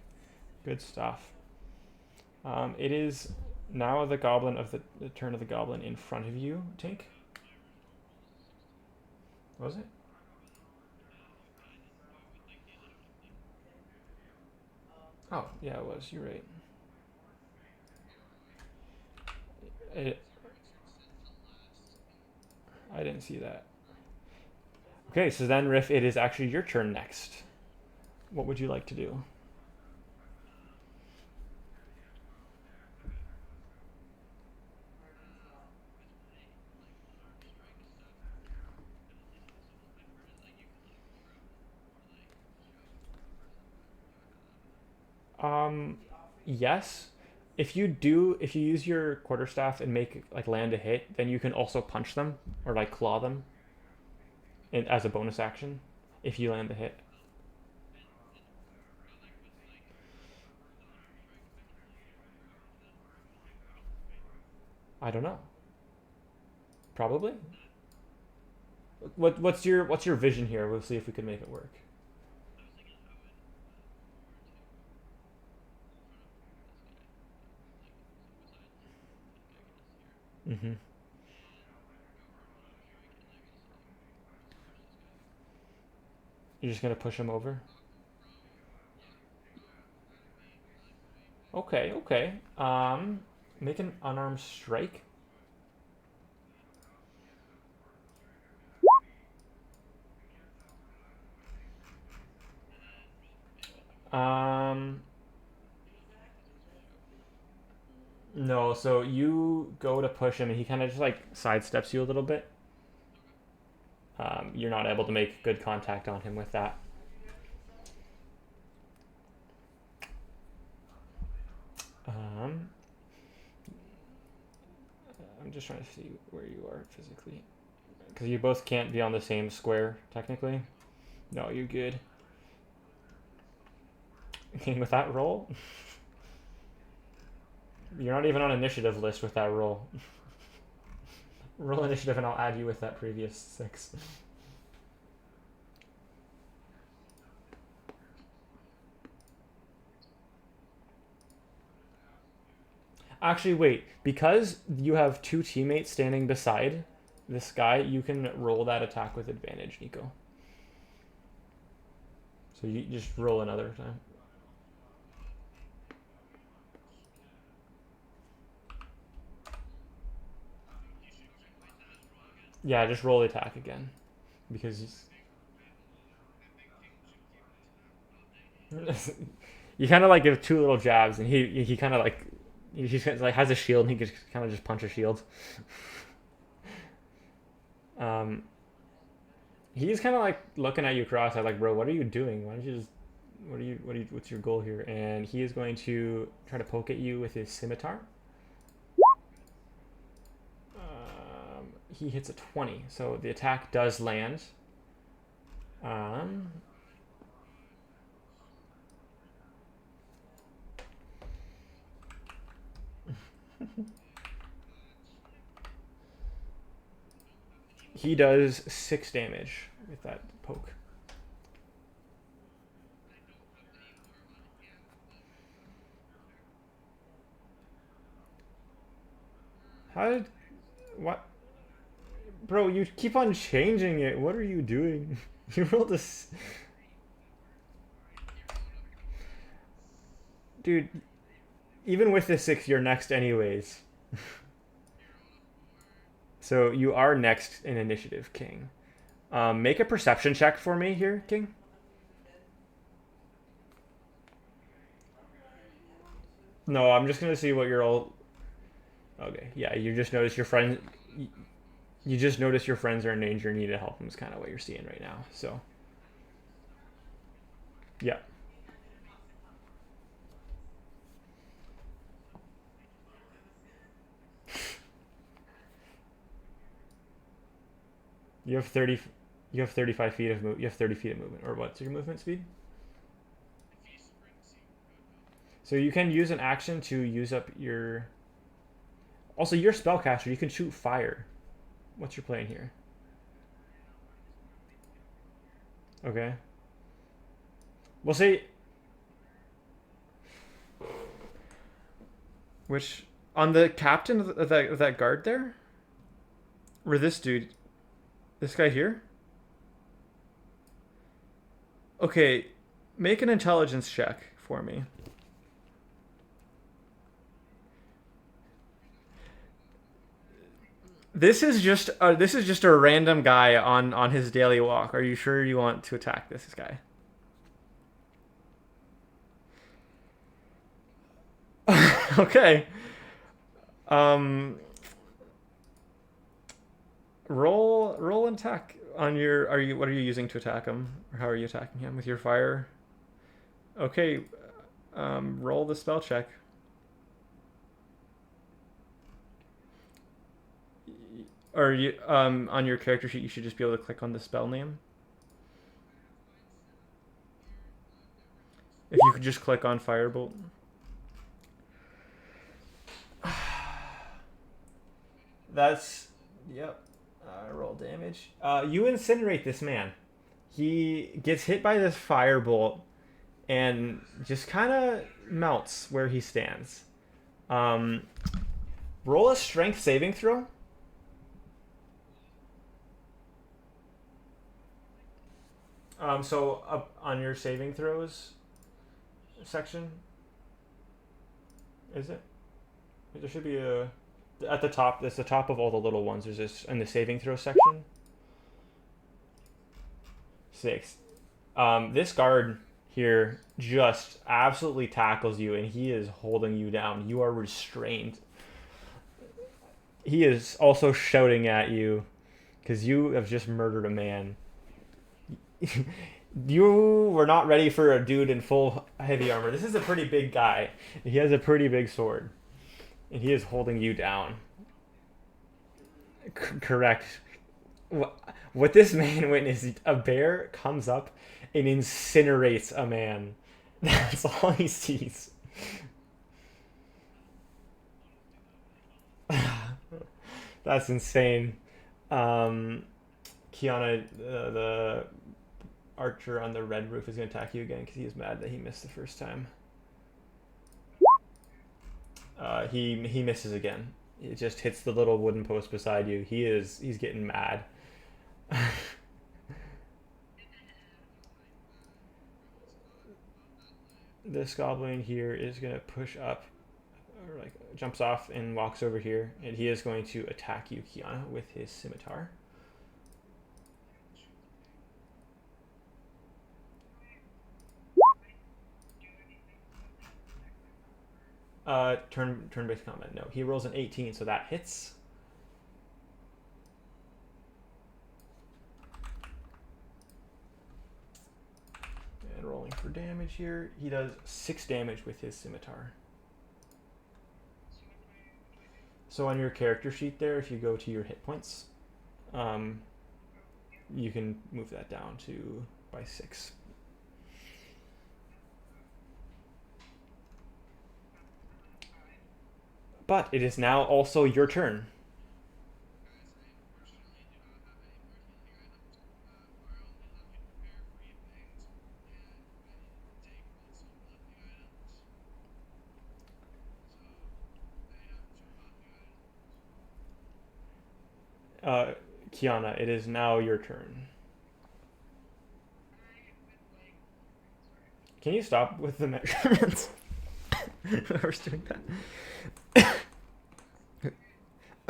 Good stuff. It is now the goblin of the turn of the goblin in front of you, Tink. Was it? Oh, yeah, it was. You're right. It, I didn't see that. Okay, so then, Riff, it is actually your turn next. What would you like to do? Yes. If you use your quarterstaff and make like land a hit, then you can also punch them or like claw them as a bonus action if you land the hit. I don't know. Probably. What's your vision here? We'll see if we can make it work. Mm-hmm. You're just gonna push him over. Okay, okay. Make an unarmed strike. Um, no. So you go to push him, and he kind of just like sidesteps you a little bit. You're not able to make good contact on him with that. Um, I'm just trying to see where you are physically, because you both can't be on the same square technically. No, you're good. Okay, with that roll, You're not even on initiative list with that roll. Roll initiative and I'll add you with that previous 6. Actually, wait. Because you have 2 teammates standing beside this guy, you can roll that attack with advantage, Nico. So you just roll another time. Yeah, just roll the attack again. Because you kind of like give 2 little jabs, and he kind of like he like has a shield, and he can kind of just punch a shield. Um, he's kind of like looking at you cross-eyed, like, bro, what are you doing? Why don't you just what's your goal here? And he is going to try to poke at you with his scimitar. He hits a 20, so the attack does land. Um, he does 6 damage with that poke. How did... What? Bro, you keep on changing it. What are you doing? You rolled a... Dude, even with the 6, you're next anyways. So you are next in initiative, King. Make a perception check for me here, King. No, I'm just gonna see what you're all... Okay, yeah, you just notice your friend... You just notice your friends are in danger and need to help them is kind of what you're seeing right now. So, yeah. You have 30... You have 35 feet of You have 30 feet of movement. Or what's your movement speed? So you can use an action to use up your... Also, you're a spellcaster. You can shoot fire. What's your plan here? Okay. We'll say... Which... On the captain of that guard there? Or this dude? This guy here? Okay. Make an intelligence check for me. This is just a random guy on his daily walk. Are you sure you want to attack this guy? Okay. Um, roll and attack on your. Are you What are you using to attack him, or how are you attacking him with your fire? Okay. Roll the spell check. Or you on your character sheet, you should just be able to click on the spell name. If you could just click on Firebolt. That's... Yep. Roll damage. You incinerate this man. He gets hit by this firebolt and just kind of melts where he stands. Roll a strength saving throw. So up on your saving throws section, is it? There should be a... At the top, that's the top of all the little ones. There's this in the saving throw section. 6. This guard here just absolutely tackles you, and he is holding you down. You are restrained. He is also shouting at you because you have just murdered a man. You were not ready for a dude in full heavy armor. This is a pretty big guy. He has a pretty big sword. And he is holding you down. Correct. What this man witnessed, a bear comes up and incinerates a man. That's all he sees. That's insane. Um, Kiana, the archer on the red roof, is going to attack you again because he is mad that he missed the first time. He misses again. It just hits the little wooden post beside you. He's getting mad. This goblin here is gonna push up, or like jumps off and walks over here, and he is going to attack you, Kiana, with his scimitar. Turn-based combat. No, he rolls an 18, so that hits. And rolling for damage here, he does 6 damage with his scimitar. So on your character sheet there, if you go to your hit points, you can move that down to by 6. But it is now also your turn. Kiana, it is now your turn. Can you stop with the measurements? Whoever's doing that.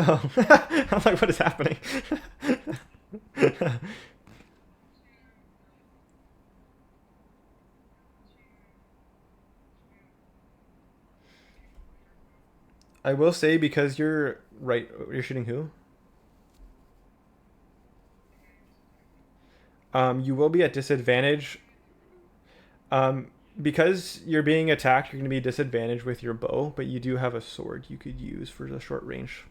Oh, I'm like, what is happening? I will say because you're right. You're shooting who? You will be at disadvantage. Because you're being attacked, you're going to be disadvantaged with your bow, but you do have a sword you could use for the short range.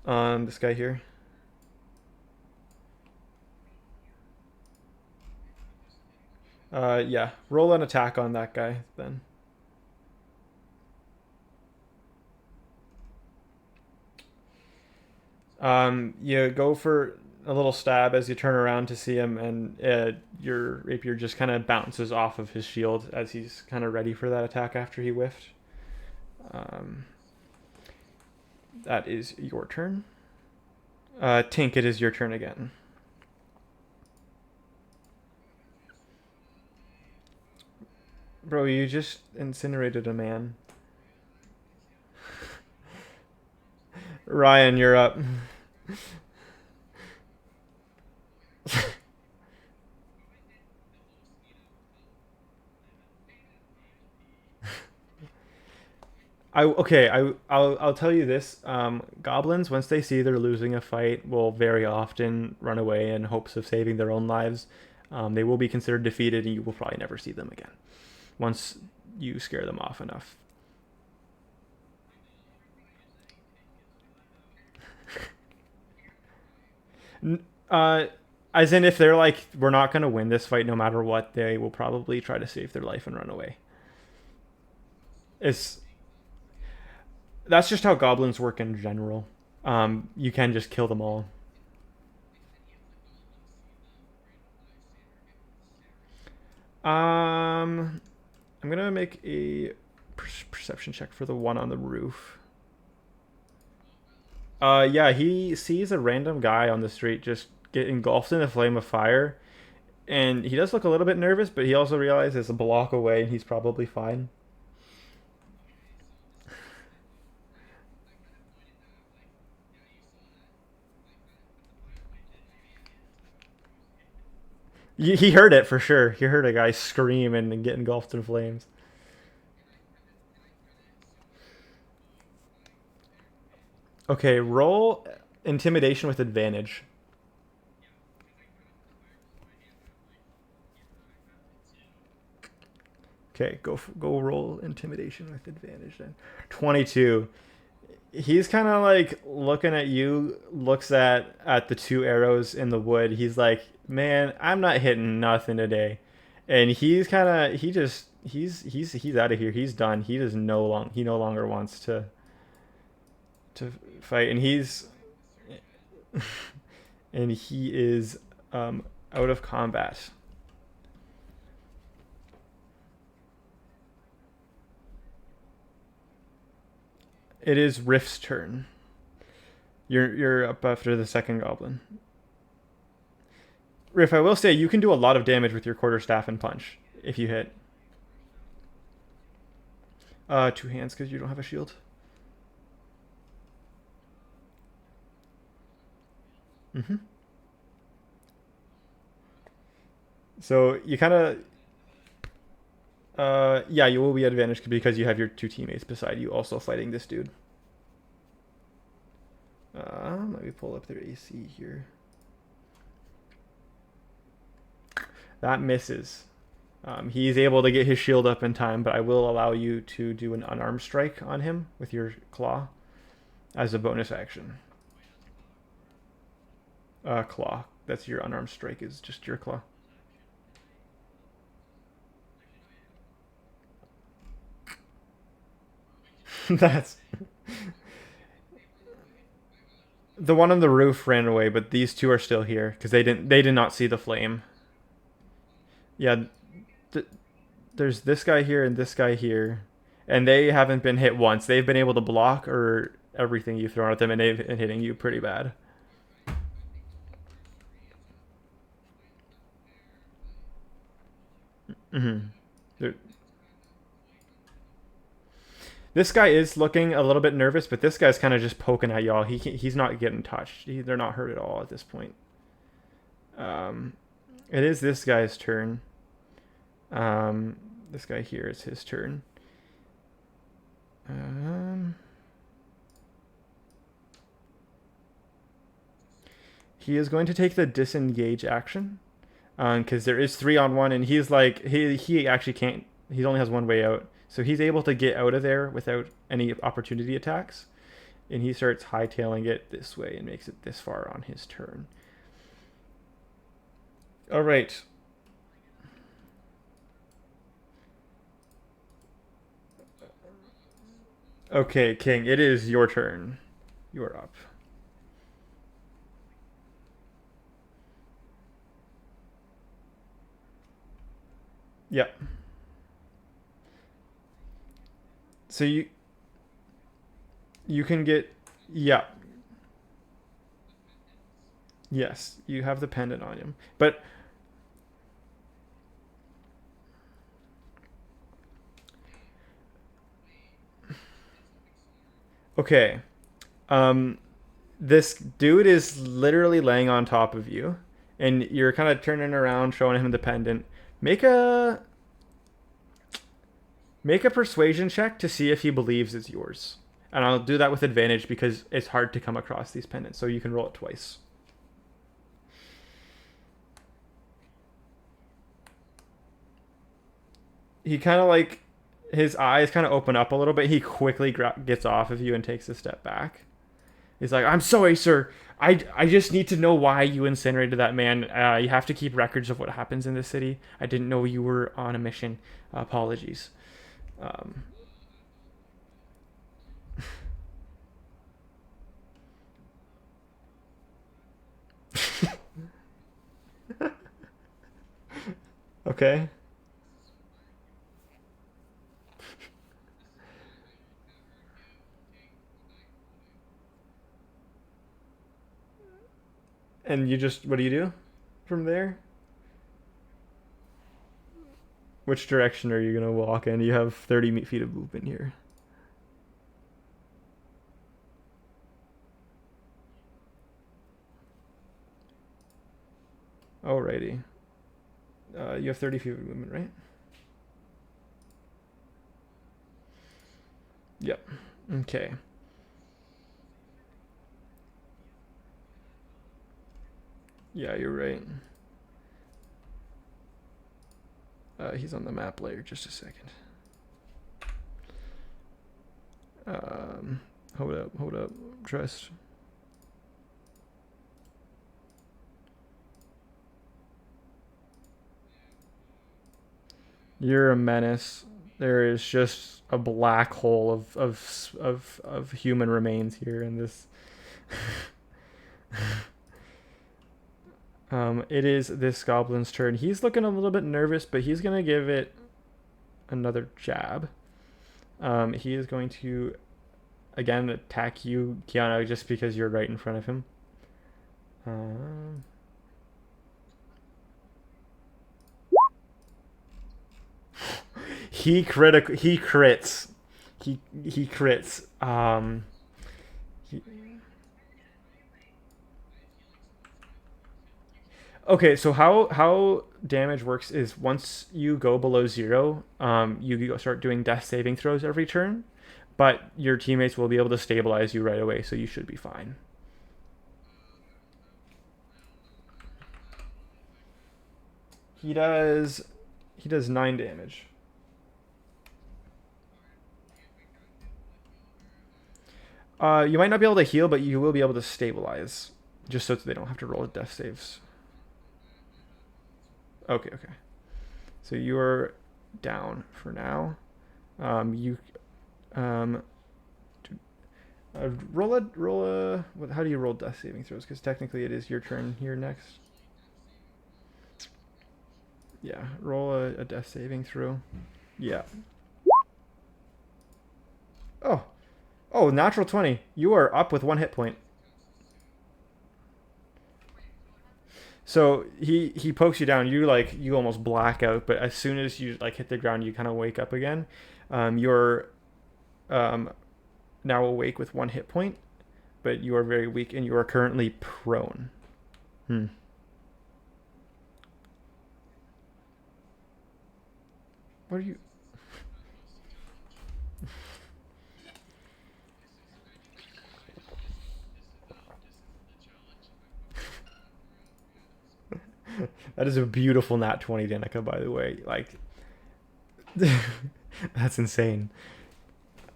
This guy here. Yeah. Roll an attack on that guy then. You go for a little stab as you turn around to see him, and your rapier just kind of bounces off of his shield as he's kind of ready for that attack after he whiffed. That is your turn. Tink, it is your turn again. Bro, you just incinerated a man. Ryan, you're up. I'll tell you this. Goblins, once they see they're losing a fight, will very often run away in hopes of saving their own lives. They will be considered defeated, and you will probably never see them again once you scare them off enough. Uh, as in, if they're like, we're not going to win this fight no matter what, they will probably try to save their life and run away. It's That's just how goblins work in general. You can just kill them all. I'm gonna make a perception check for the one on the roof. Yeah, he sees a random guy on the street just get engulfed in a flame of fire, and he does look a little bit nervous, but he also realizes it's a block away and he's probably fine. He heard it for sure. He heard a guy scream and get engulfed in flames. Okay, roll intimidation with advantage. Okay, go roll intimidation with advantage then. 22. He's kind of like looking at you, looks at the two arrows in the wood. He's like, "Man, I'm not hitting nothing today." And he's kind of he's out of here. He's done. He no longer wants to fight, and he's and he is out of combat. It is Rift's turn. You're up after the second goblin. Riff, I will say you can do a lot of damage with your quarterstaff and punch if you hit. Two hands because you don't have a shield. Mm-hmm. So you kind of, yeah, you will be advantaged because you have your two teammates beside you also fighting this dude. Let me pull up their AC here. That misses. He's able to get his shield up in time, but I will allow you to do an unarmed strike on him with your claw as a bonus action. Claw. That's your unarmed strike, is just your claw. That's... The one on the roof ran away, but these two are still here because they did not see the flame. Yeah, there's this guy here and this guy here, and they haven't been hit once. They've been able to block or everything you've thrown at them, and they've been hitting you pretty bad. Mm-hmm. This guy is looking a little bit nervous, but this guy's kind of just poking at y'all. He's not getting touched. They're not hurt at all at this point. It is this guy's turn. This guy here is his turn. He is going to take the disengage action because there is 3-on-1, and he's like he actually can't. He only has one way out, so he's able to get out of there without any opportunity attacks, and he starts hightailing it this way and makes it this far on his turn. All right. Okay, King, it is your turn. You are up. Yep. So you can get, yeah. Yes, you have the pendant on him. But okay. This dude is literally laying on top of you, and you're kind of turning around, showing him the pendant. Make a persuasion check to see if he believes it's yours. And I'll do that with advantage because it's hard to come across these pendants, so you can roll it twice. He kind of like, his eyes kind of open up a little bit. He quickly gets off of you and takes a step back. He's like, I'm sorry, sir. I just need to know why you incinerated that man. You have to keep records of what happens in this city. I didn't know you were on a mission. Apologies. Okay. And you just, what do you do from there? Which direction are you going to walk in? You have 30 feet of movement here. Alrighty. You have 30 feet of movement, right? Yep. Okay. Yeah, you're right. He's on the map layer. Just a second. Hold up. Trust. You're a menace. There is just a black hole of human remains here in this. It is this goblin's turn. He's looking a little bit nervous, but he's gonna give it another jab. He is going to again attack you, Kiana, just because you're right in front of him. He crits. He crits. He, okay, so how damage works is once you go below 0, you start doing death saving throws every turn, but your teammates will be able to stabilize you right away, so you should be fine. He does 9 damage. You might not be able to heal, but you will be able to stabilize, just so they don't have to roll death saves. Okay. So you are down for now. Roll a. How do you roll death saving throws? Because technically it is your turn here next. Yeah, roll a death saving throw. Yeah. Oh, natural 20. You are up with 1 hit point. So he pokes you down. You almost black out, but as soon as you hit the ground, you kind of wake up again. You're now awake with 1 hit point, but you are very weak and you are currently prone. What are you? That is a beautiful nat 20, Danica, by the way. That's insane.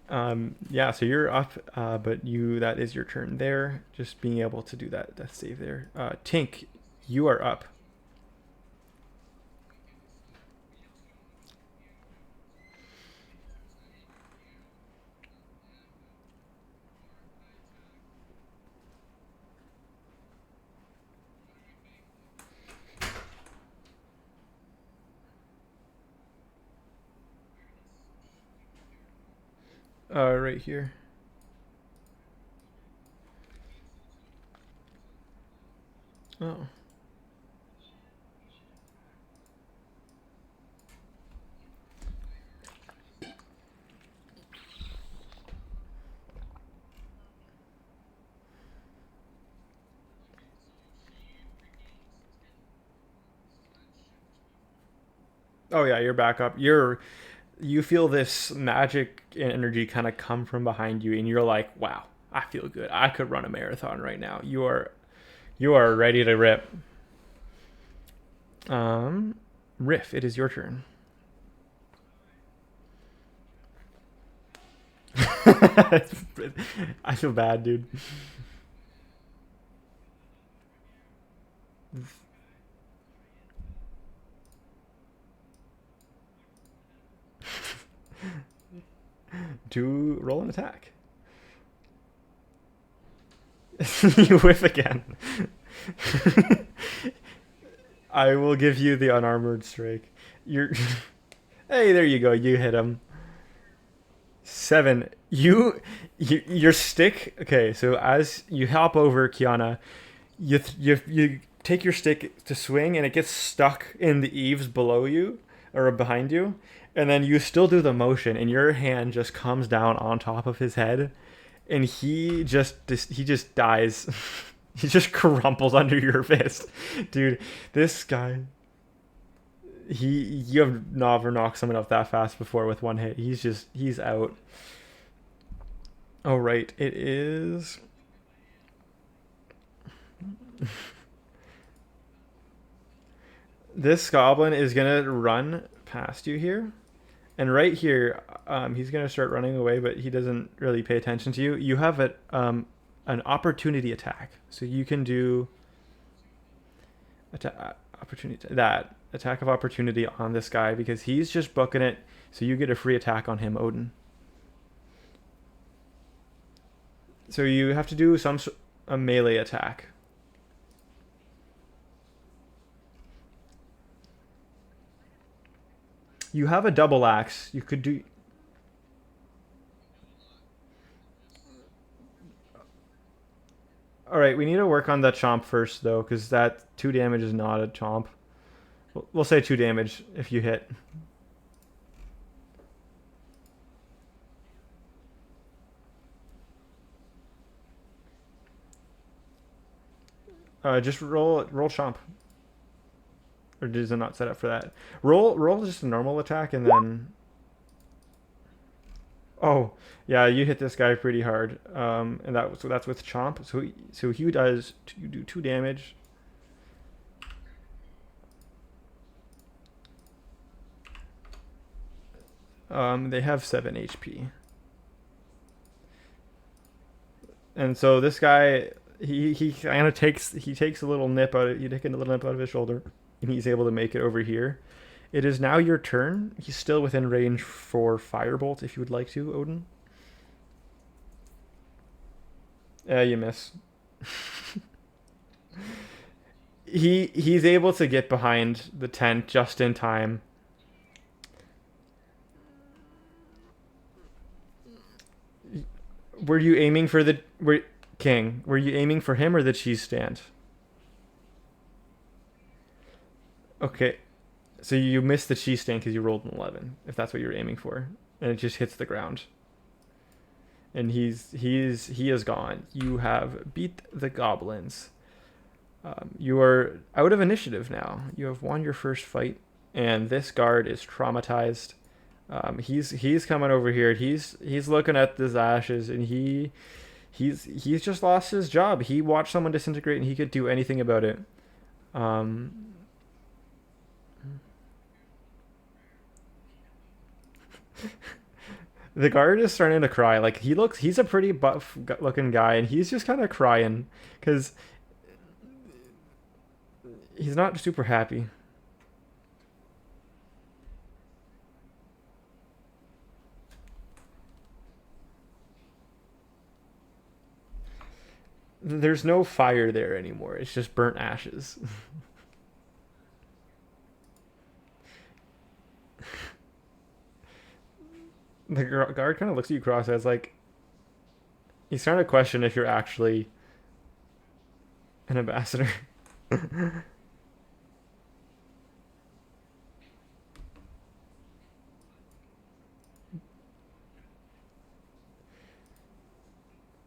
Yeah, so you're up, but that is your turn there. Just being able to do that death save there. Tink, you are up. Right here. Oh. Oh yeah, you're back up. You feel this magic energy kind of come from behind you, and you're like, wow, I feel good. I could run a marathon right now. You are ready to rip. Riff, it is your turn. I feel bad, dude. Do roll an attack. You whiff again. I will give you the unarmored strike. You're. Hey, there you go. You hit him. 7. Your stick. Okay, so as you hop over Kiana, you take your stick to swing, and it gets stuck in the eaves below you or behind you, and then you still do the motion, and your hand just comes down on top of his head, and he just dies. He just crumples under your fist, dude. This guy. You have never knocked someone up that fast before with 1 hit. He's out. Oh right, it is. This goblin is gonna run past you here, and right here, he's gonna start running away, but he doesn't really pay attention to you. You have an opportunity attack, so you can do opportunity that attack of opportunity on this guy because he's just booking it, So you get a free attack on him, Odin. So you have to do a melee attack. You have a double axe. You could do. All right, we need to work on that chomp first, though, because that 2 damage is not a chomp. We'll say 2 damage if you hit. Just roll chomp. Or does it not set up for that? Roll just a normal attack and then. Oh, yeah, you hit this guy pretty hard. And that's with chomp. So he does do 2 damage. They have 7 HP. And so this guy, he kind of takes a little nip out of his shoulder, and he's able to make it over here. It is now your turn. He's still within range for Firebolt if you would like to, Odin. You miss. He's able to get behind the tent just in time. Were you aiming for the king? Were you aiming for him or the cheese stand? Okay, so you missed the cheese stand because you rolled an 11. If that's what you were aiming for, and it just hits the ground. And he is gone. You have beat the goblins. You are out of initiative now. You have won your first fight, and this guard is traumatized. He's coming over here. He's looking at these ashes, and he's just lost his job. He watched someone disintegrate, and he could do anything about it. The guard is starting to cry. Like he's a pretty buff looking guy, and he's just kind of crying because he's not super happy. There's no fire there anymore. It's just burnt ashes. The guard kind of looks at you cross-eyed, like he's trying to question if you're actually an ambassador.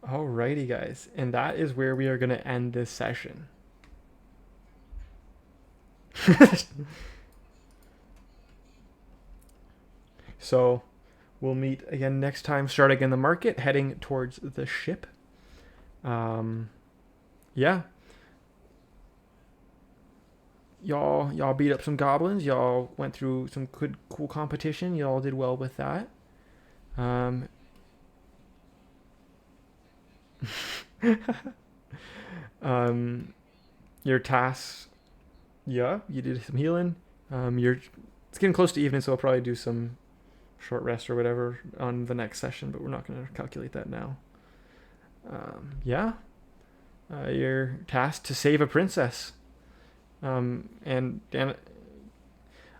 Alrighty, guys, and that is where we are going to end this session. So we'll meet again next time, starting in the market, heading towards the ship. Yeah. Y'all beat up some goblins. Y'all went through some good, cool competition. Y'all did well with that. Your tasks, yeah, you did some healing. It's getting close to evening, so I'll probably do some short rest or whatever on the next session, but we're not going to calculate that now. Yeah. You're tasked to save a princess. And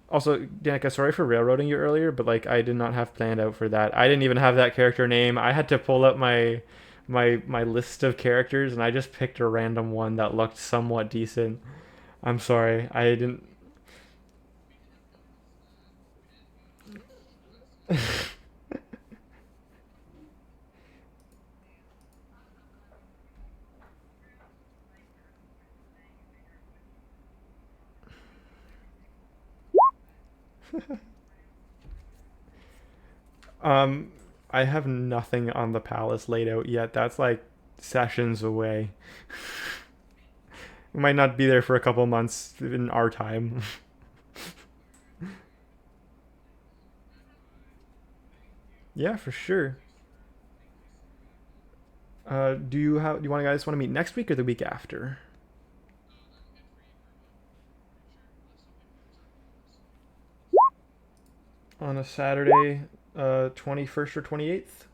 also, Danica, sorry for railroading you earlier, but like I did not have planned out for that. I didn't even have that character name. I had to pull up my list of characters, and I just picked a random one that looked somewhat decent. I'm sorry, I didn't. I have nothing on the palace laid out yet. That's like sessions away. We might not be there for a couple months in our time. Yeah, for sure. Do you guys want to meet next week or the week after? on a Saturday, 21st or 28th.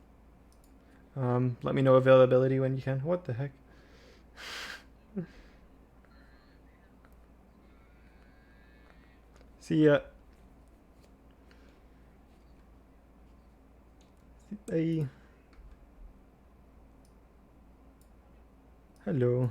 Let me know availability when you can. What the heck? See ya. Bye. Hello.